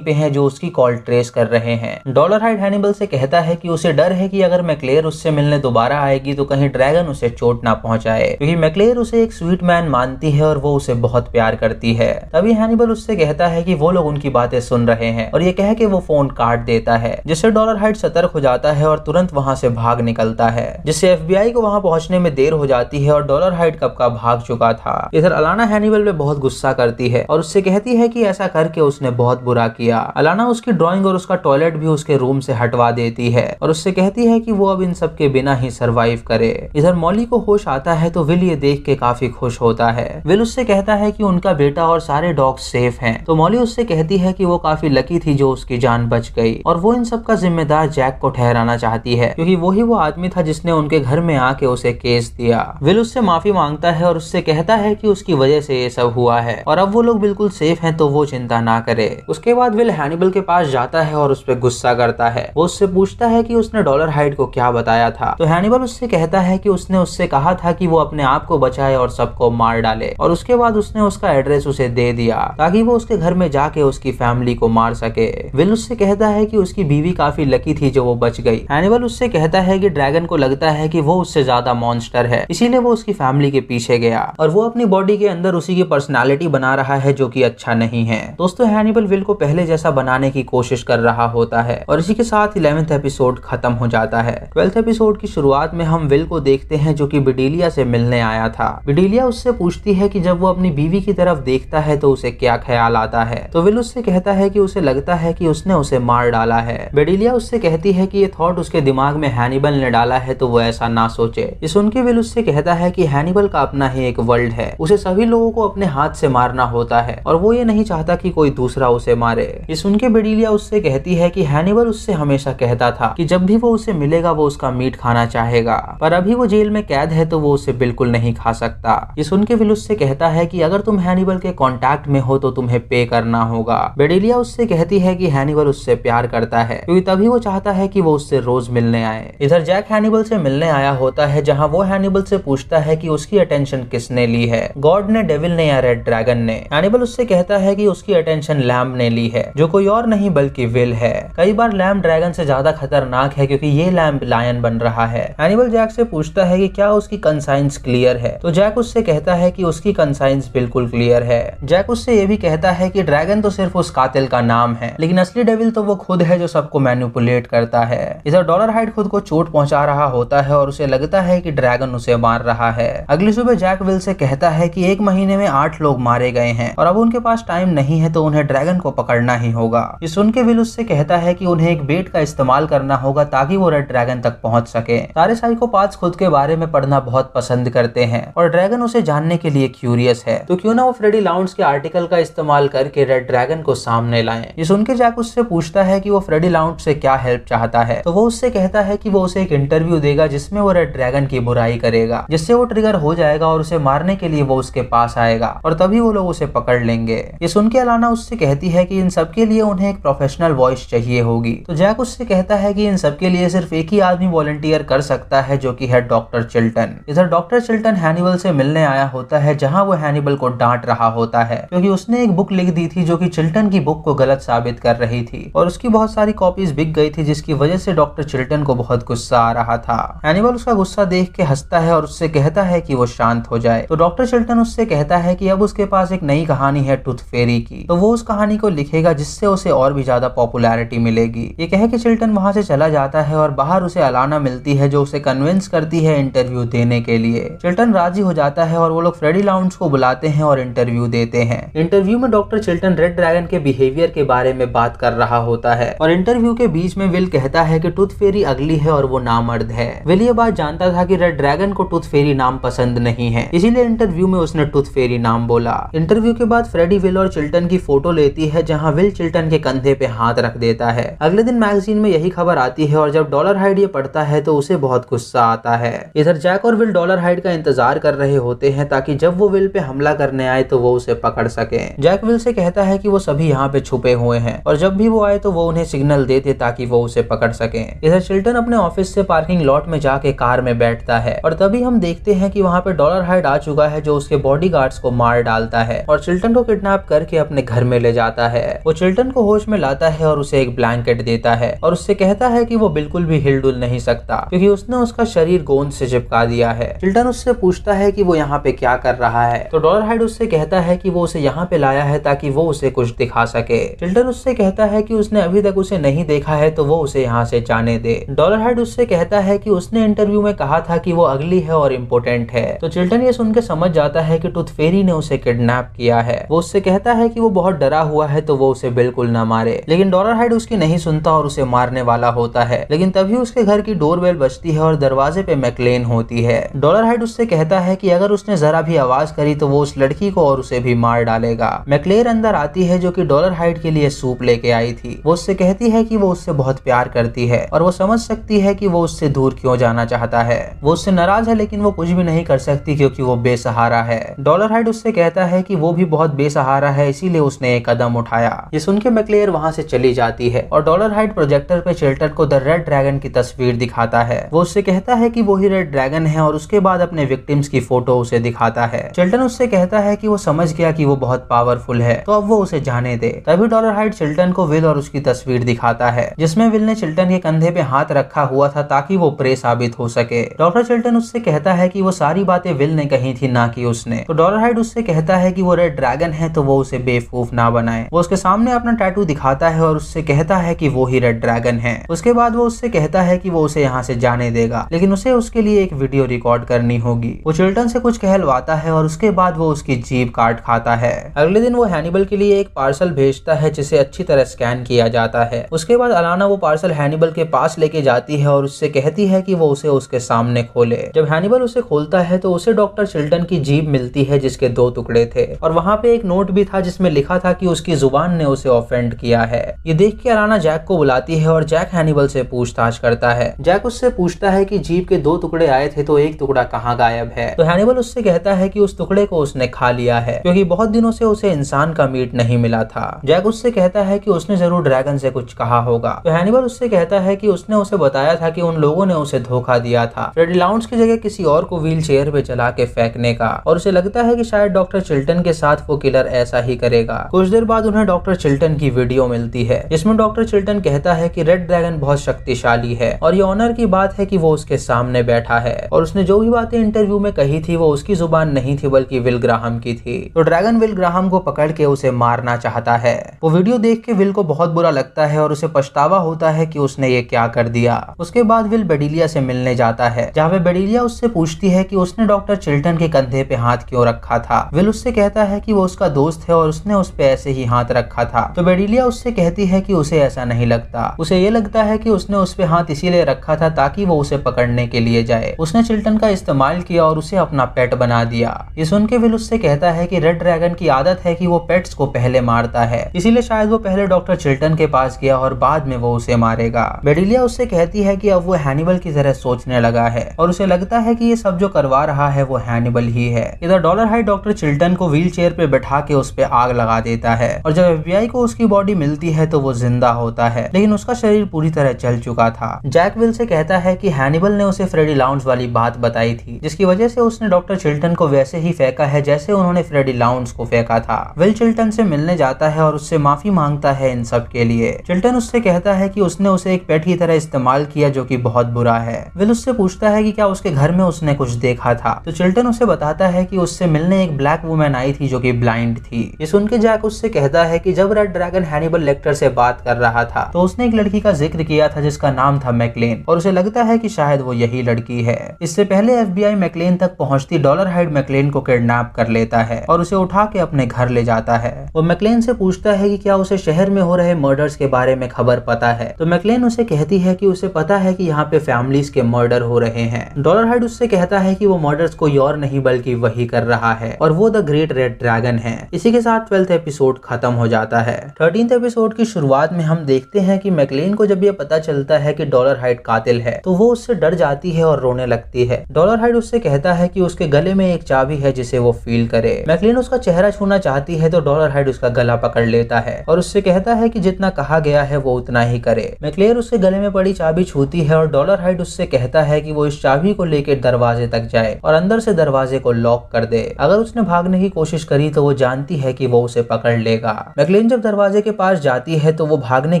पे हैं जो उसकी कॉल ट्रेस कर रहे हैं। डॉलरहाइड हैनिबल से कहता है कि उसे डर है कि अगर मैक्लेयर उससे मिलने दोबारा आएगी तो कहीं ड्रैगन उसे चोट ना पहुंचाए, क्योंकि मैक्लेयर उसे एक स्वीट मैन मानती है और वो उसे बहुत प्यार करती है। तभी हैनिबल उससे कहता है कि वो लोग उनकी बातें सुन रहे हैं, और ये कह के वो फोन काट देता है, जिससे डॉलरहाइड सतर्क हो जाता है और तुरंत वहां से भाग निकलता है, जिससे FBI को वहां पहुंचने में देर हो जाती है और डॉलरहाइड कब का भाग चुका था। इधर अलाना हैनिबल पे बहुत गुस्सा करती है और उससे कहती है कि ऐसा करके उसने बहुत बुरा किया। अलाना उसकी ड्राइंग और उसका टॉयलेट भी उसके रूम से हटवा देती है और उससे कहती है कि वो अब इन सब के बिना ही सरवाइव करे। इधर मॉली को होश आता है तो विल ये देख के काफी खुश होता है। विल उससे कहता है कि उनका बेटा और सारे डॉग्स सेफ हैं, तो मॉली उससे कहती है कि वो काफी लकी थी जो उसकी जान बच गई, और वो इन सब का जिम्मेदार जैक को ठहराना चाहती है, क्योंकि वही वो आदमी था जिसने उनके घर में आके उसे केस दिया। विल उससे माफी मांगता है और उससे कहता है कि उसकी वजह से ये सब हुआ है और अब वो लोग बिल्कुल सेफ हैं, तो वो चिंता ना करे। उसके बाद विल हैनिबल के पास जाता है और उस पर गुस्सा करता है। वो उससे पूछता है कि उसने डॉलरहाइड को क्या बताया था, तो हैनिबल उससे कहता है कि उसने उससे कहा था कि वो अपने आप को बचाए और सबको मार डाले, और उसके बाद उसने उसका एड्रेस उसे दे दिया ताकि वो उसके घर में जाके उसकी फैमिली को मार सके। विल उससे कहता है कि उसकी बीवी काफी लकी थी जो वो बच गई। हैनिबल उससे कहता है कि ड्रैगन को लगता है कि वो उससे ज्यादा मॉन्स्टर है, इसीलिए वो उसकी फैमिली के पीछे गया और वो अपनी बॉडी के अंदर उसी की पर्सनालिटी बना रहा है, जो कि अच्छा नहीं है। दोस्तों, हैनिबल विल को पहले जैसा बनाने की कोशिश कर रहा होता है और इसी के साथ 11th एपिसोड खत्म हो जाता है। 12th एपिसोड की शुरुआत में हम विल को देखते हैं जो कि बिडेलिया से मिलने आया था। बिडेलिया उससे पूछती है कि जब वो अपनी बीवी की तरफ देखता है तो उसे क्या ख्याल आता है, तो विल उससे कहता है कि उसे लगता है कि उसने उसे मार डाला है। बिडेलिया उससे कहती है कि ये थॉट उसके दिमाग में हैनिबल ने डाला है, तो वो ऐसा ना सोचे। ये सुन के विल उससे कहता है कि हैनिबल का अपना ही एक वर्ल्ड है, उसे सभी लोगों को अपने हाथ से मारना होता है और वो ये नहीं चाहता कि कोई दूसरा उसे मारे। ये सुन के बिडेलिया उससे कहती है कि हैनिबल उससे हमेशा कहता था कि जब भी वो उसे मिलेगा वो उसका मीट खाना चाहेगा, पर अभी वो जेल में कैद है तो वो उसे बिल्कुल नहीं खा सकता। ये सुन के विल उससे कहता है कि अगर तुम हैनिबल के कांटेक्ट में हो तो तुम्हें पे करना होगा। बिडेलिया उससे कहती है कि हैनिबल उससे प्यार करता है, क्योंकि तभी वो चाहता है कि वो उससे रोज मिलने आए। इधर जैक हैनिबल से मिलने आया होता है, जहां वो हैनिबल से पूछता है कि उसकी अटेंशन किसने ली है, गॉड ने, डेविल ने या रेड ड्रैगन ने। हैनिबल उससे कहता है कि उसकी अटेंशन लैम्ब ने ली है, जो कोई और नहीं बल्कि विल है। कई बार लैम्ब ड्रैगन से ज्यादा खतरनाक है क्योंकि ये लैम्ब लायन बन रहा है। हैनिबल जैक से पूछता है कि क्या उसकी कंसाइंस क्लियर है, तो जैक उससे कहता है कि उसकी कंसाइंस बिल्कुल क्लियर है। जैक उससे ये भी कहता है कि ड्रैगन तो सिर्फ उस कातिल का नाम है, लेकिन असली डेविल तो वो खुद है जो सबको मैनिपुलेट करता है। इधर डॉलरहाइड खुद को चोट पहुंचा रहा होता है और उसे लगता है कि ड्रैगन उसे मार रहा है। अगली सुबह जैक विल से कहता है कि 1 महीने में 8 लोग मारे गए हैं और अब उनके पास टाइम नहीं है, तो उन्हें ड्रैगन को पकड़ना ही होगा। ये सुन के विल उससे कहता है कि उन्हें एक बेट का इस्तेमाल करना होगा ताकि वो रेड ड्रैगन तक पहुंच सके। सारे साइकोपाथ्स खुद के बारे में पढ़ना बहुत पसंद करते हैं और ड्रैगन उसे जानने के लिए क्यूरियस है, तो क्यों ना वो फ्रेडी लाउंड्स के आर्टिकल का इस्तेमाल करके रेड ड्रैगन को सामने लाएं। ये सुन के जैक उससे पूछता है कि वो फ्रेडी लाउंड से क्या हेल्प चाहता है, तो वो उससे कहता है कि वो उसे एक इंटरव्यू देगा जिसमें वो रेड ड्रैगन की बुराई करेगा, जिससे वो ट्रिगर हो जाएगा और उसे मारने के लिए वो उसके पास आएगा और तभी वो लोग उसे पकड़ लेंगे। ये सुन के अलाना उससे कहती है कि इन सब के लिए उन्हें एक प्रोफेशनल वॉइस चाहिए होगी, तो जैक उससे कहता है कि इन सब के लिए सिर्फ एक ही आदमी वॉलंटियर कर सकता है, जो कि है डॉक्टर चिल्टन। इधर डॉक्टर चिल्टन हैनिबल से मिलने आया होता है, जहां वो हैनिबल को डांट रहा होता है क्योंकि उसने एक बुक लिख दी थी जो कि चिल्टन की बुक को गलत साबित कर रही थी और उसकी बहुत सारी कॉपीज बिक गई थी, जिसकी वजह से डॉक्टर चिल्टन को बहुत गुस्सा आ रहा था। हैनिबल उसका गुस्सा देख के हंसता है और उससे कहता है कि वो शांत हो जाए, तो डॉक्टर चिल्टन उससे कहता है कि अब उसके पास एक नई कहानी है टूथ फेरी की, तो वो उस कहानी को लिखेगा जिससे उसे और भी ज्यादा पॉपुलैरिटी मिलेगी। ये कह के चिल्टन वहां से चला जाता है और बाहर उसे अलाना मिलती है जो उसे कन्विंस करती है इंटरव्यू देने के लिए। चिल्टन राजी हो जाता है और वो लोग फ्रेडी लाउंड्स को बुलाते हैं और इंटरव्यू देते हैं। इंटरव्यू में डॉक्टर चिल्टन रेड ड्रैगन के बिहेवियर के बारे में बात कर रहा होता है और इंटरव्यू के बीच में विल कहता है कि टूथ फेरी अगली है और वो नामर्द है। विल ये बात जानता था कि रेड ड्रैगन को टूथ फेरी नाम पसंद नहीं है, इसीलिए इंटरव्यू में उसने टूथ फेरी नाम बोला। इंटरव्यू के बाद फ्रेडी विल और चिल्टन की फोटो लेती है, जहां विल चिल्टन के कंधे पे हाथ रख देता है। अगले दिन मैगजीन में यही खबर आती है और जब डॉलरहाइड ये पढ़ता है तो उसे बहुत गुस्सा आता है। इधर जैक और विल डॉलरहाइड का इंतजार कर रहे होते हैं ताकि जब वो विल पे हमला करने आए तो वो उसे पकड़ सके। जैक विल से कहता है कि वो सभी यहाँ पे छुपे हुए हैं और जब भी वो आए तो वो उन्हें सिग्नल देते ताकि वो उसे पकड़ सके। इधर चिल्टन अपने ऑफिस से पार्किंग लॉट में जा जाके कार में बैठता है और तभी हम देखते हैं कि वहाँ पे डॉलर हाइड आ चुका है जो उसके बॉडीगार्ड्स को मार डालता है और चिल्टन को किडनैप करके अपने घर में ले जाता है। वो चिल्टन को होश में लाता है और उसे एक ब्लैंकेट देता है और उससे कहता है कि वो बिल्कुल भी हिलडुल नहीं सकता क्योंकि उसने उसका शरीर गोंद से चिपका दिया है। चिल्टन उससे पूछता है कि वो यहाँ पे क्या कर रहा है तो डॉलर हाइड उससे कहता है कि वो उसे यहाँ पे लाया है ताकि वो उसे कुछ दिखा सके। चिल्टन उससे कहता है कि उसने अभी तक उसे नहीं देखा है तो वो उसे यहाँ से जाने दे। डॉलर हाइड उससे कहता है कि उसने इंटरव्यू में कहा था कि वो अगली है और इम्पोर्टेंट है। तो चिल्टन ये सुन के समझ जाता है कि टूथ फेरी ने उसे किडनैप किया है। वो उससे कहता है कि वो बहुत डरा हुआ है तो वो उसे बिल्कुल न मारे, लेकिन डॉलर हाइड उसकी नहीं सुनता और उसे मारने वाला होता है। लेकिन तभी उसके घर की डोरबेल बजती है और दरवाजे पे मैकलेन होती है। डॉलर हाइड उससे कहता है कि अगर उसने जरा भी आवाज करी तो वो उस लड़की को और उसे भी मार डालेगा। मैकलेर अंदर आती है जो कि डॉलर हाइड के लिए सूप लेके आई थी। वो उससे कहती है कि वो उससे बहुत प्यार करती है और वो समझ सकती है कि वो उससे दूर क्यों जाना चाहता है। वो उससे नाराज है लेकिन वो कुछ भी नहीं कर सकती क्योंकि वो बेसहारा है। डॉलर हाइड उससे कहता है कि वो भी बहुत बेसहारा है इसीलिए उसने एक कदम उठाया। ये सुन के मैकलेर वहाँ से चली जाती है और डॉलर हाइड प्रोजेक्टर पे चिल्टन को द रेड ड्रैगन की तस्वीर दिखाता है। वो उससे कहता है कि वो ही रेड ड्रैगन है और उसके बाद अपने विक्टिम्स की फोटो उसे दिखाता है। चिल्टन उससे कहता है कि वो समझ गया कि वो बहुत पावरफुल है तो अब वो उसे जाने दे। तभी डॉलर हाइड चिल्टन को विल और उसकी तस्वीर दिखाता है जिसमें विल ने चिल्टन के कंधे पे हाथ रखा हुआ था ताकि वो प्रे साबित हो सके। डॉक्टर चिल्टन उससे कहता है कि वो सारी बातें विल ने कही थी ना कि उसने। तो डॉलर हाइड उससे कहता है कि वो रेड ड्रैगन है तो वो उसे बेवकूफ ना बनाए। वो उसके सामने अपना टैटू दिखाता है और उससे कहता है कि वो ही रेड ड्रैगन है। उसके बाद वो उससे कहता है कि वो उसे यहाँ से जाने देगा लेकिन उसे उसके लिए एक वीडियो रिकॉर्ड करनी होगी। वो चिल्टन से कुछ कहलवाता है और उसके बाद वो उसकी जीभ काट खाता है। अगले दिन वो हैनिबल के लिए एक पार्सल भेजता है जिसे अच्छी तरह स्कैन किया जाता है। उसके बाद अलाना वो पार्सल हैनिबल के पास लेके जाती है और उससे कहती है कि वो उसे उसके सामने खोले। जब हैनिबल उसे खोलता है तो उसे डॉक्टर चिल्टन की जीभ मिलती है जिसके 2 टुकड़े थे और वहाँ पे एक नोट भी था जिसमें लिखा था कि उसकी जुबान ने उसे ऑफेंड किया है। ये देख के अलाना जैक को बुलाती है और जैक हैनिबल से पूछताछ करता है। जैक उससे पूछता है कि जीभ के 2 टुकड़े आए थे तो एक टुकड़ा कहाँ गायब है। तो हैनिबल उससे कहता है कि उस टुकड़े को उसने खा लिया है क्योंकि बहुत दिनों से उसे इंसान का मीट नहीं मिला था। जैक उससे कहता है कि उसने जरूर ड्रैगन से कुछ कहा होगा। तो हैनिबल उससे कहता है कि उसने उसे बताया था कि उन लोगों ने उसे धोखा दिया था फ्रेडी लाउंज की जगह किसी और को व्हील चेयर पे चला के फेंकने का और उसे लगता है कि शायद डॉक्टर चिल्टन के साथ वो किलर ऐसा ही करेगा। कुछ देर बाद उन्हें डॉक्टर चिल्टन की वीडियो मिलती है जिसमें डॉक्टर चिल्टन कहता है कि रेड ड्रैगन बहुत शक्तिशाली है और ये ऑनर की बात है कि वो उसके सामने बैठा है और उसने जो भी बातें इंटरव्यू में कही थी वो उसकी जुबान नहीं थी बल्कि विल ग्राहम की थी। तो ड्रैगन विल ग्राहम को पकड़ के उसे मारना चाहता है। वो वीडियो देख के विल को बहुत बुरा लगता है और उसे पछतावा होता है कि उसने ये क्या कर दिया। उसके बाद विल बेडिलिया से मिलने जाता है जहाँ पे बेडिलिया उससे पूछती है कि उसने डॉक्टर चिल्टन के कंधे पे हाथ क्यों रखा था। विल उससे कहता है कि वो उसका दोस्त है और उसने उस पे ऐसे ही हाथ रखा था। तो बेडिलिया उससे कहती है कि उसे ऐसा नहीं लगता, उसे ये लगता है कि उसने उस पे हाथ इसीलिए रखा था ताकि वो उसे पकड़ने के लिए जाए। उसने चिल्टन का इस्तेमाल किया और उसे अपना पेट बना दिया। ये सुन के विल उससे कहता है कि रेड ड्रैगन की आदत है कि वो पेट्स को पहले मारता है, इसीलिए शायद वो पहले डॉक्टर चिल्टन के पास गया और बाद में वो उसे मारेगा। बेडिलिया उससे कहती है कि अब वो हैनिबल की तरह सोचने लगा है और उसे लगता है कि ये सब जो करवा रहा है वो हैनिबल ही है। इधर डॉलर हाइड डॉक्टर चिल्टन को व्हील चेयर पे बैठा के उस पे आग लगा देता है और जब FBI को उसकी बॉडी मिलती है तो वो जिंदा होता है लेकिन उसका शरीर पूरी तरह जल चुका था। जैक विल से कहता है कि हैनिबल ने उसे फ्रेडी लाउंज वाली बात बताई थी जिसकी वजह से उसने डॉक्टर चिल्टन को वैसे ही फेंका है जैसे उन्होंने फ्रेडी लाउंज को फेंका था। विल चिल्टन से मिलने जाता है और उससे माफी मांगता है इन सब के लिए। चिल्टन उससे कहता है कि उसने उसे एक पेट की तरह इस्तेमाल किया जो कि बहुत बुरा है। विल उससे पूछता है कि क्या उसके घर में उसने कुछ देखा था। तो चिल्टन उसे बताता है कि उससे मिलने एक ब्लैक वुमेन आई थी जो कि ब्लाइंड थी। ये सुन के जैक उससे कहता है कि जब रेड ड्रैगन हैनिबल लेक्टर से बात कर रहा था तो उसने एक लड़की का जिक्र किया था जिसका नाम था मैकलेन और उसे लगता है कि शायद वो यही लड़की है। इससे पहले FBI मैकलेन तक पहुंचती डॉलर हाइड मैकलेन को किडनैप कर लेता है और उसे उठा के अपने घर ले जाता है। वो मैकलेन से पूछता है कि क्या उसे शहर में हो रहे मर्डर्स के बारे में खबर पता है। तो मैकलेन उसे कहती है कि उसे पता है कि यहाँ पे फैमिलीज के मर्डर हो रहे हैं। डॉलर हाइड उससे कहता है कि वो मर्डर्स कोई और नहीं बल्कि वही कर रहा है और वो द ग्रेट रेड ड्रैगन है। इसी के साथ 12th एपिसोड खत्म हो जाता है। 13th एपिसोड की शुरुआत में हम देखते हैं कि मैकलेन को जब ये पता चलता है कि डॉलर हाइड कातिल है तो वो उससे डर जाती है और रोने लगती है। डॉलर हाइड उससे कहता है कि उसके गले में एक चाबी है जिसे वो फील करे। मैकलेन उसका चेहरा छूना चाहती है तो डॉलर हाइड उसका गला पकड़ लेता है और उससे कहता है कि जितना कहा गया है वो उतना ही करे। मैकलेन उसके गले में पड़ी चाबी छूती है और डॉलर हाइड उससे कहता है कि वो इस चाबी को लेकर दरवाजे तक जाए और अंदर से दरवाजे को लॉक कर दे। अगर उसने भागने की कोशिश करी तो वो जानती है कि वो उसे पकड़ लेगा। मैकलेन जब दरवाजे के पास जाती है तो वो भागने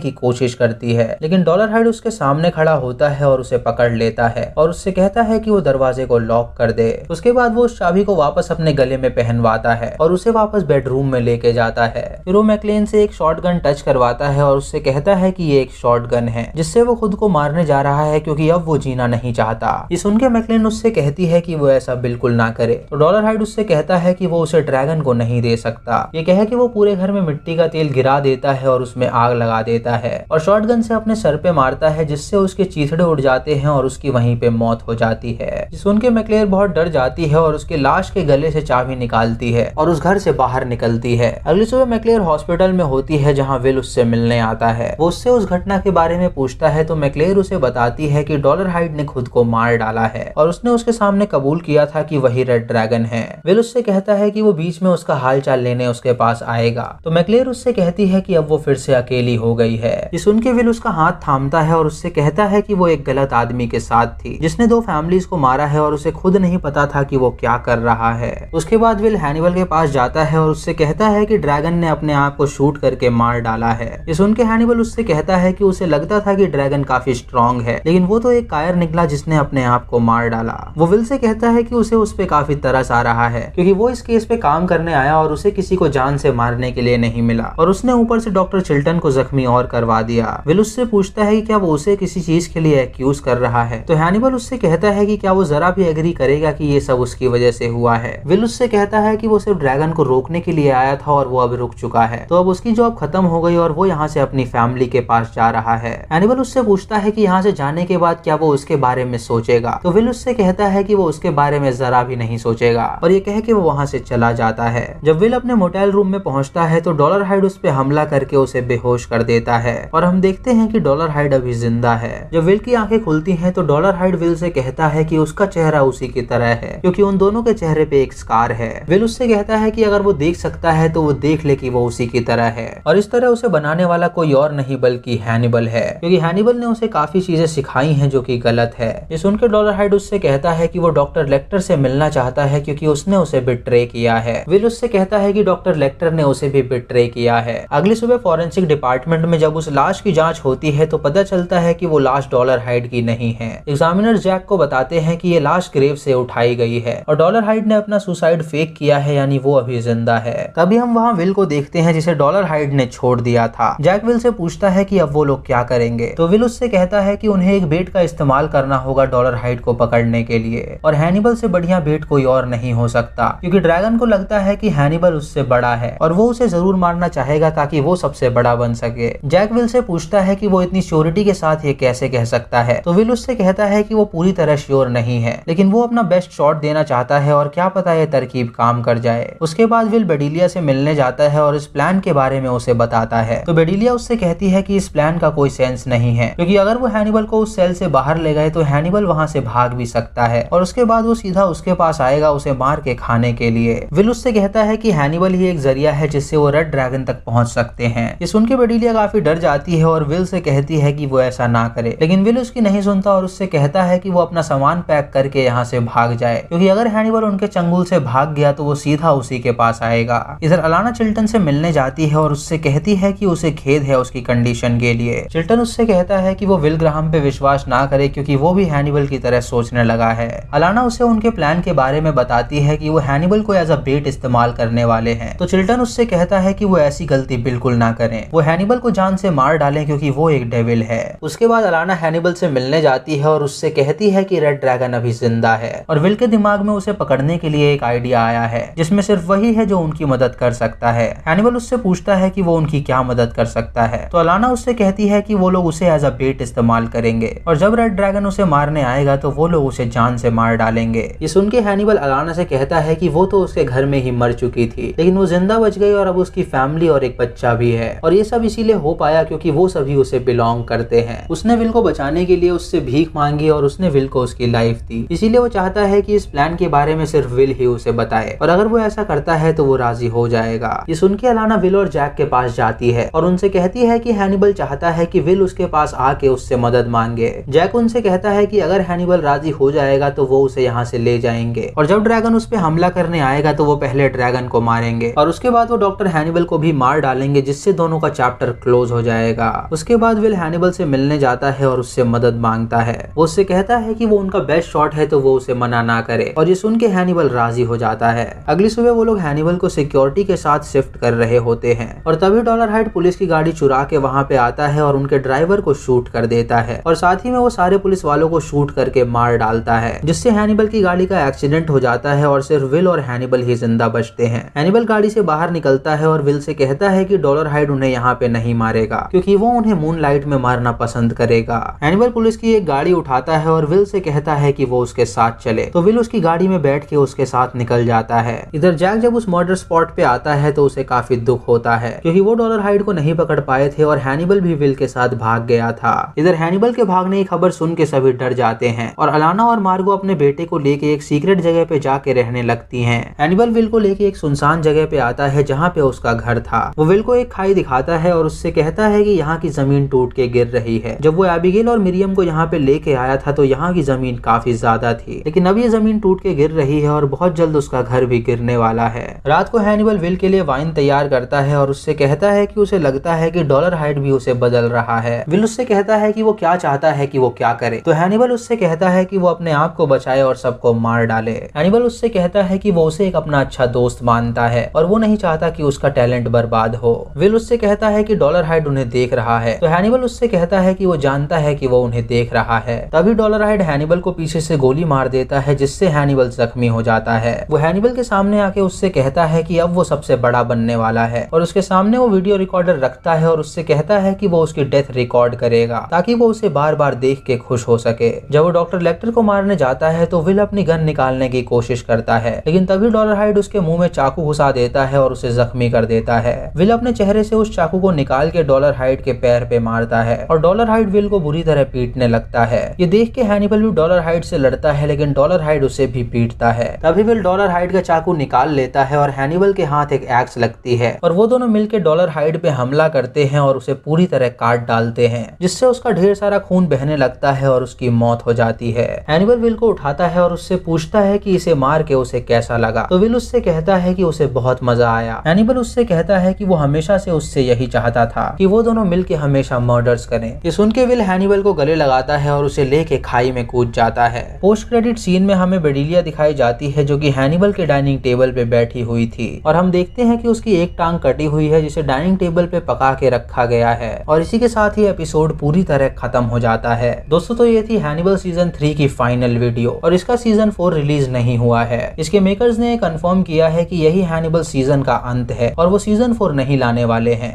की कोशिश करती है, लेकिन डॉलर हाइड उसके सामने खड़ा होता है और उसे पकड़ लेता है और उससे कहता है कि वो दरवाजे को लॉक कर दे। उसके बाद वो उस चाबी को वापस अपने गले में पहनवाता है और उसे वापस बेडरूम में लेके जाता है। फिर वो मैकलेन से एक शॉटगन टच करवाता है और उससे कहता है कि ये एक शॉटगन है जिससे वो खुद को मारने जा रहा है क्योंकि अब वो जीना नहीं चाहता। ये सुन के मैकलेन उससे कहती है कि वो ऐसा बिल्कुल ना करे, तो डॉलर हाइड उससे कहता है कि वो उसे ड्रैगन को नहीं दे सकता। ये कह के वो पूरे घर में मिट्टी का तेल गिरा देता है और उसमें आग लगा देता है और शॉटगन से अपने सर पे मारता है जिससे उसके चीथड़े उड़ जाते हैं और उसकी वहीं पे मौत हो जाती है। सुन के मैकलेर बहुत डर जाती है और उसके लाश के गले से चाबी निकालती है और उस घर से बाहर निकलती है। अगली सुबह मैकलेर हॉस्पिटल में होती है जहाँ विल उससे मिलने आता है। वो उससे उस घटना के बारे में पूछता है तो मैकलेर उसे बताती है कि डॉलर हाइड ने खुद को मार डाला है और उसने उसके सामने कबूल किया था कि वही रेड ड्रैगन है। विल उससे कहता है कि वो बीच में उसका हालचाल लेने उसके पास आएगा, तो मैकलेर उससे कहती है कि अब वो फिर से अकेली हो गई है। ये सुन के विल उसका हाथ थामता है और उससे कहता है कि वो एक गलत आदमी के साथ थी जिसने 2 फैमिलीज को मारा है और उसे खुद नहीं पता था कि वो क्या कर रहा है। उसके बाद विल हैनिबल के पास जाता है और उससे कहता है कि ड्रैगन ने अपने आप को शूट करके मार डाला है। ये सुन के हैनिबल उससे कहता है कि उसे लगता था कि ड्रैगन काफी स्ट्रॉन्ग है, लेकिन वो तो एक कायर निकला जिसने अपने आप को मार डाला। वो विल से कहता है कि उसे उस पे काफी तरस आ रहा है क्योंकि वो इस केस पे काम करने आया और उसे किसी को जान से मारने के लिए नहीं मिला और उसने ऊपर से डॉक्टर चिल्टन को जख्मी और करवा दिया। विल उससे पूछता है कि क्या वो उसे किसी चीज के लिए एक्यूज कर रहा है, तो हैनिबल उससे कहता है कि क्या वो जरा भी एग्री करेगा कि ये सब उसकी वजह से हुआ है। विल उससे कहता है कि वो सिर्फ ड्रैगन को रोकने के लिए आया था और वो अब रुक चुका है, तो अब उसकी जॉब खत्म हो गई और वो यहाँ से अपनी फैमिली के पास जा रहा है। हैनिबल उससे पूछता है कि यहाँ से जाने के बाद क्या वो उसके बारे में सोचेगा, तो विल उससे कहता है कि वो उसके बारे में जरा भी नहीं सोचेगा और ये कह के वो वहाँ से चला जाता है। जब विल अपने मोटेल रूम में पहुंचता है तो डॉलर हाइड उस पे हमला करके उसे बेहोश कर देता है और हम देखते हैं कि डॉलर हाइड अभी जिंदा है। जब विल की आंखें खुलती हैं तो डॉलर हाइड विल से कहता है कि उसका चेहरा उसी की तरह है क्योंकि उन दोनों के चेहरे पे एक स्कार है। विल उससे कहता है कि अगर वो देख सकता है तो वो देख ले कि वो उसी की तरह है और इस तरह उसे बनाने वाला कोई और नहीं बल्कि हैनिबल है क्योंकि हैनिबल ने उसे काफी चीजें सिखाई हैं जो कि गलत है। ये सुनकर डॉलर हाइड उससे कहता है कि वो डॉक्टर लेक्टर से मिलना चाहता है क्योंकि उसने उसे बिट्रे किया है। विल उससे कहता है कि डॉक्टर लेक्टर ने उसे भी बिट्रे किया है। अगली सुबह फॉरेंसिक डिपार्टमेंट में जब उस लाश की जांच होती है तो पता चलता है कि वो लाश डॉलर हाइड की नहीं है। एग्जामिनर जैक को बताते हैं कि ये लाश ग्रेव से उठाई गई है और डॉलर हाइड ने अपना सुसाइड फेक किया है, यानी वो अभी जिंदा है। तभी हम वहाँ विल को देखते हैं जिसे डॉलर हाइड ने छोड़ दिया था। जैक विल से पूछता है कि अब वो लोग क्या करेंगे, तो विल उससे कहता है कि उन्हें एक बेट का इस्तेमाल करना होगा डॉलर हाइड को पकड़ने के लिए और हैनिबल से बढ़िया बेट कोई और नहीं हो सकता क्योंकि ड्रैगन को लगता है कि हैनिबल उससे बड़ा है और वो उसे जरूर मारना चाहेगा ताकि वो सबसे बड़ा बन सके। जैक विल से पूछता है कि वो इतनी श्योरिटी के साथ ये कैसे कह सकता है, तो विल उससे कहता है कि वो पूरी तरह श्योर नहीं है लेकिन वो अपना बेस्ट शॉट देना चाहता है और क्या पता ये तरकीब काम कर जाए। उसके बाद विल बेडिलिया से मिलने जाता है और इस प्लान के बारे में उसे बताता है, तो बेडिलिया उससे कहती है कि इस प्लान का कोई सेंस नहीं है क्योंकि अगर वो हैनिबल को उस सेल से बाहर ले गए तो हैनिबल वहाँ से भाग भी सकता है और उसके बाद वो सीधा उसके पास आएगा उसे मार के खाने के लिए। विल उससे कहता है कि हैनिबल ही एक जरिया है जिससे वो रेड ड्रैगन तक पहुंच सकते हैं। ये सुनकर बेडिलिया काफी डर जाती है और विल से कहती है कि वो ऐसा ना करे, लेकिन विल उसकी नहीं सुनता और उससे कहता है कि वो अपना सामान पैक करके यहाँ से भाग जाए क्योंकि अगर हैनिबल उनके चंगुल से भाग गया तो वो सीधा उसी के पास आएगा। इधर अलाना चिल्टन से मिलने जाती है और उससे कहती है कि उसे खेद है उसकी कंडीशन के लिए। चिल्टन उससे कहता है कि वो विल ग्राहम पे विश्वास ना करे क्योंकि वो भी हैनिबल की तरह सोचने लगा है। अलाना उसे उनके प्लान के बारे में बताती है कि वो हैनिबल को एज अ बेट इस्तेमाल करने वाले हैं, तो चिल्टन उससे कहता है कि वो ऐसी गलती बिल्कुल ना करें, वो हैनिबल को जान से मार डालें क्योंकि वो एक डेविल है। उसके बाद अलाना हैनिबल से मिलने जाती है और उससे कहती है कि रेड ड्रैगन अभी जिंदा है और विल के दिमाग में उसे पकड़ने के लिए एक आइडिया आया है जिसमें सिर्फ वही है जो उनकी मदद कर सकता है। हैनिबल उससे पूछता है कि वो उनकी क्या मदद कर सकता है, तो अलाना उससे कहती है कि वो लोग उसे एज अ बेट इस्तेमाल करेंगे और जब रेड ड्रैगन उसे मारने आएगा तो वो लोग उसे जान से मार डालेंगे। ये सुन के हैनिबल अलाना से कहता है कि वो तो उसके घर में ही मर चुकी थी लेकिन वो जिंदा बच गई और अब उसकी फैमिली और एक बच्चा भी है और ये सब इसीलिए हो पाया क्योंकि वो सभी उसे बिलोंग करते हैं। उसने विल को बचाने के लिए उससे भीख मांगी और उसने विल को उसकी लाइफ दी, इसीलिए वो चाहता है कि इस प्लान के बारे में सिर्फ विल ही उसे बताए और अगर वो ऐसा करता है तो वो राजी हो जाएगा। ये सुन के अलाना विल और जैक के पास जाती है और उनसे कहती है कि हैनिबल चाहता है कि विल उसके पास आके उससे मदद मांगे। जैक उनसे उससे कहता है कि अगर हैनिबल राजी हो जाएगा तो वो उसे यहाँ से ले जाएंगे और जब ड्रैगन उस पे हमला करने आएगा तो वो पहले ड्रैगन को मारेंगे और उसके बाद वो डॉक्टर हैनिबल को भी मार डालेंगे, जिससे दोनों का चैप्टर क्लोज हो जाएगा। उसके बाद विल हैनिबल से मिलने जाता है और उससे मदद मांगता है। वो उससे कहता है कि वो उनका बेस्ट शॉट है तो वो उसे मना ना करे और ये सुन के हैनिबल राजी हो जाता है। अगली सुबह वो लोग हैनिबल को सिक्योरिटी के साथ शिफ्ट कर रहे होते हैं और तभी डॉलरहाइड पुलिस की गाड़ी चुरा के वहाँ पे आता है और उनके ड्राइवर को शूट कर देता है और साथ ही में वो सारे पुलिस वालों को शूट करके मार डालता है, जिससे हैनिबल की गाड़ी का एक्सीडेंट हो जाता है और सिर्फ विल और हैनिबल ही जिंदा बचते हैं। हैनिबल गाड़ी से बाहर निकलता है और विल से कहता है कि डॉलरहाइड उन्हें यहाँ पे नहीं मारेगा क्योंकि वो उन्हें मूनलाइट में मारना पसंद करेगा। हैनिबल पुलिस की एक गाड़ी उठाता है और विल से कहता है कि वो उसके साथ चले, तो विल उसकी गाड़ी में बैठ के उसके साथ निकल जाता है। इधर जैक जब उस मर्डर स्पॉट पे आता है तो उसे काफी दुख होता है क्योंकि वो डॉलरहाइड को नहीं पकड़ पाए थे और हैनिबल भी विल के साथ भाग गया था। इधर हैनिबल के भागने की खबर सुन के सभी डर जाते हैं और अलाना और मार्गो अपने बेटे को लेके एक सीक्रेट जगह पे जाके रहने लगती हैं। हैनिबल विल को लेके एक सुनसान जगह पे आता है जहाँ पे उसका घर था। वो विल को एक खाई दिखाता है और उससे कहता है कि यहाँ की जमीन टूट के गिर रही है। जब वो एबिगेल और मिरियम को यहाँ पे लेके आया था तो यहाँ की जमीन काफी ज्यादा थी, लेकिन अब ये जमीन टूट के गिर रही है और बहुत जल्द उसका घर भी गिरने वाला है। रात को हैनिबल विल के लिए वाइन तैयार करता है और उससे कहता है कि उसे लगता है कि डॉलरहाइड भी उसे बदल रहा है। विल उससे कहता है कि वो क्या चाहता है कि वो क्या करे, तो हैनिबल उससे कहता है कि वो अपने आप को बचाए और सबको मार डाले। हैनिबल उससे कहता है कि वो उसे एक अपना अच्छा दोस्त मानता है और वो नहीं चाहता कि उसका टैलेंट बर्बाद हो। विल उससे कहता है कि डॉलरहाइड उन्हें देख रहा है, तो हैनिबल उससे कहता है कि वो जानता है कि वो उन्हें देख रहा है। तभी डॉलरहाइड हैनिबल को पीछे से गोली मार देता है, जिससे हैनिबल जख्मी हो जाता है। वो हैनिबल के सामने आके उससे कहता है कि अब वो सबसे बड़ा बनने वाला है और उसके सामने वो वीडियो रिकॉर्डर रखता है और उससे कहता है कि वो उसकी डेथ रिकॉर्ड करेगा ताकि वो उसे बार बार देख के खुश हो सके। जब वो डॉक्टर लेक्टर को मारने जाता है तो विल अपनी गन निकालने की कोशिश करता है, लेकिन तभी डॉलरहाइड उसके मुंह में चाकू घुसा देता है और उसे जख्मी कर देता है। विल अपने चेहरे से उस चाकू को निकाल के डॉलरहाइड के पैर पे मारता है और डॉलरहाइड विल को बुरी तरह पीटने लगता है। ये देख के हैनिबल भी डॉलरहाइड से लड़ता है, लेकिन डॉलरहाइड उसे भी पीटता है। तभी विल डॉलरहाइड का चाकू निकाल लेता है और हैनिबल के हाथ एक एक्स लगती है और वो दोनों मिलकर डॉलरहाइड पे हमला करते हैं और उसे पूरी तरह काट डालते हैं, जिससे उसका ढेर सारा खून बहने लगता है और उसकी मौत हो जाती है। हैनिबल विल को उठाता है और उससे पूछता है कि इसे मार के उसे कैसा लगा, तो विल उससे कहता है कि उसे बहुत मजा आया। हैनिबल उससे कहता है कि वो हमेशा से उससे यही चाहता था कि वो दोनों मिलके हमेशा मर्डर्स करें। ये सुन के विल हैनिबल को गले लगाता है और उसे लेके खाई में कूद जाता है। पोस्ट क्रेडिट सीन में हमें बेडिलिया दिखाई जाती है जो कि हैनिबल के डाइनिंग टेबल पे बैठी हुई थी और हम देखते हैं कि उसकी एक टांग कटी हुई है जिसे डाइनिंग टेबल पे पका के रखा गया है और इसी के साथ ही एपिसोड पूरी तरह खत्म हो जाता है। दोस्तों, तो ये थी हैनिबल सीजन 3 की फाइनल वीडियो और इसका सीजन 4 रिलीज नहीं हुआ है। इसके मेकर्स ने कंफर्म किया है कि यही हैनिबल सीजन का अंत है और वो सीजन 4 नहीं लाने वाले हैं।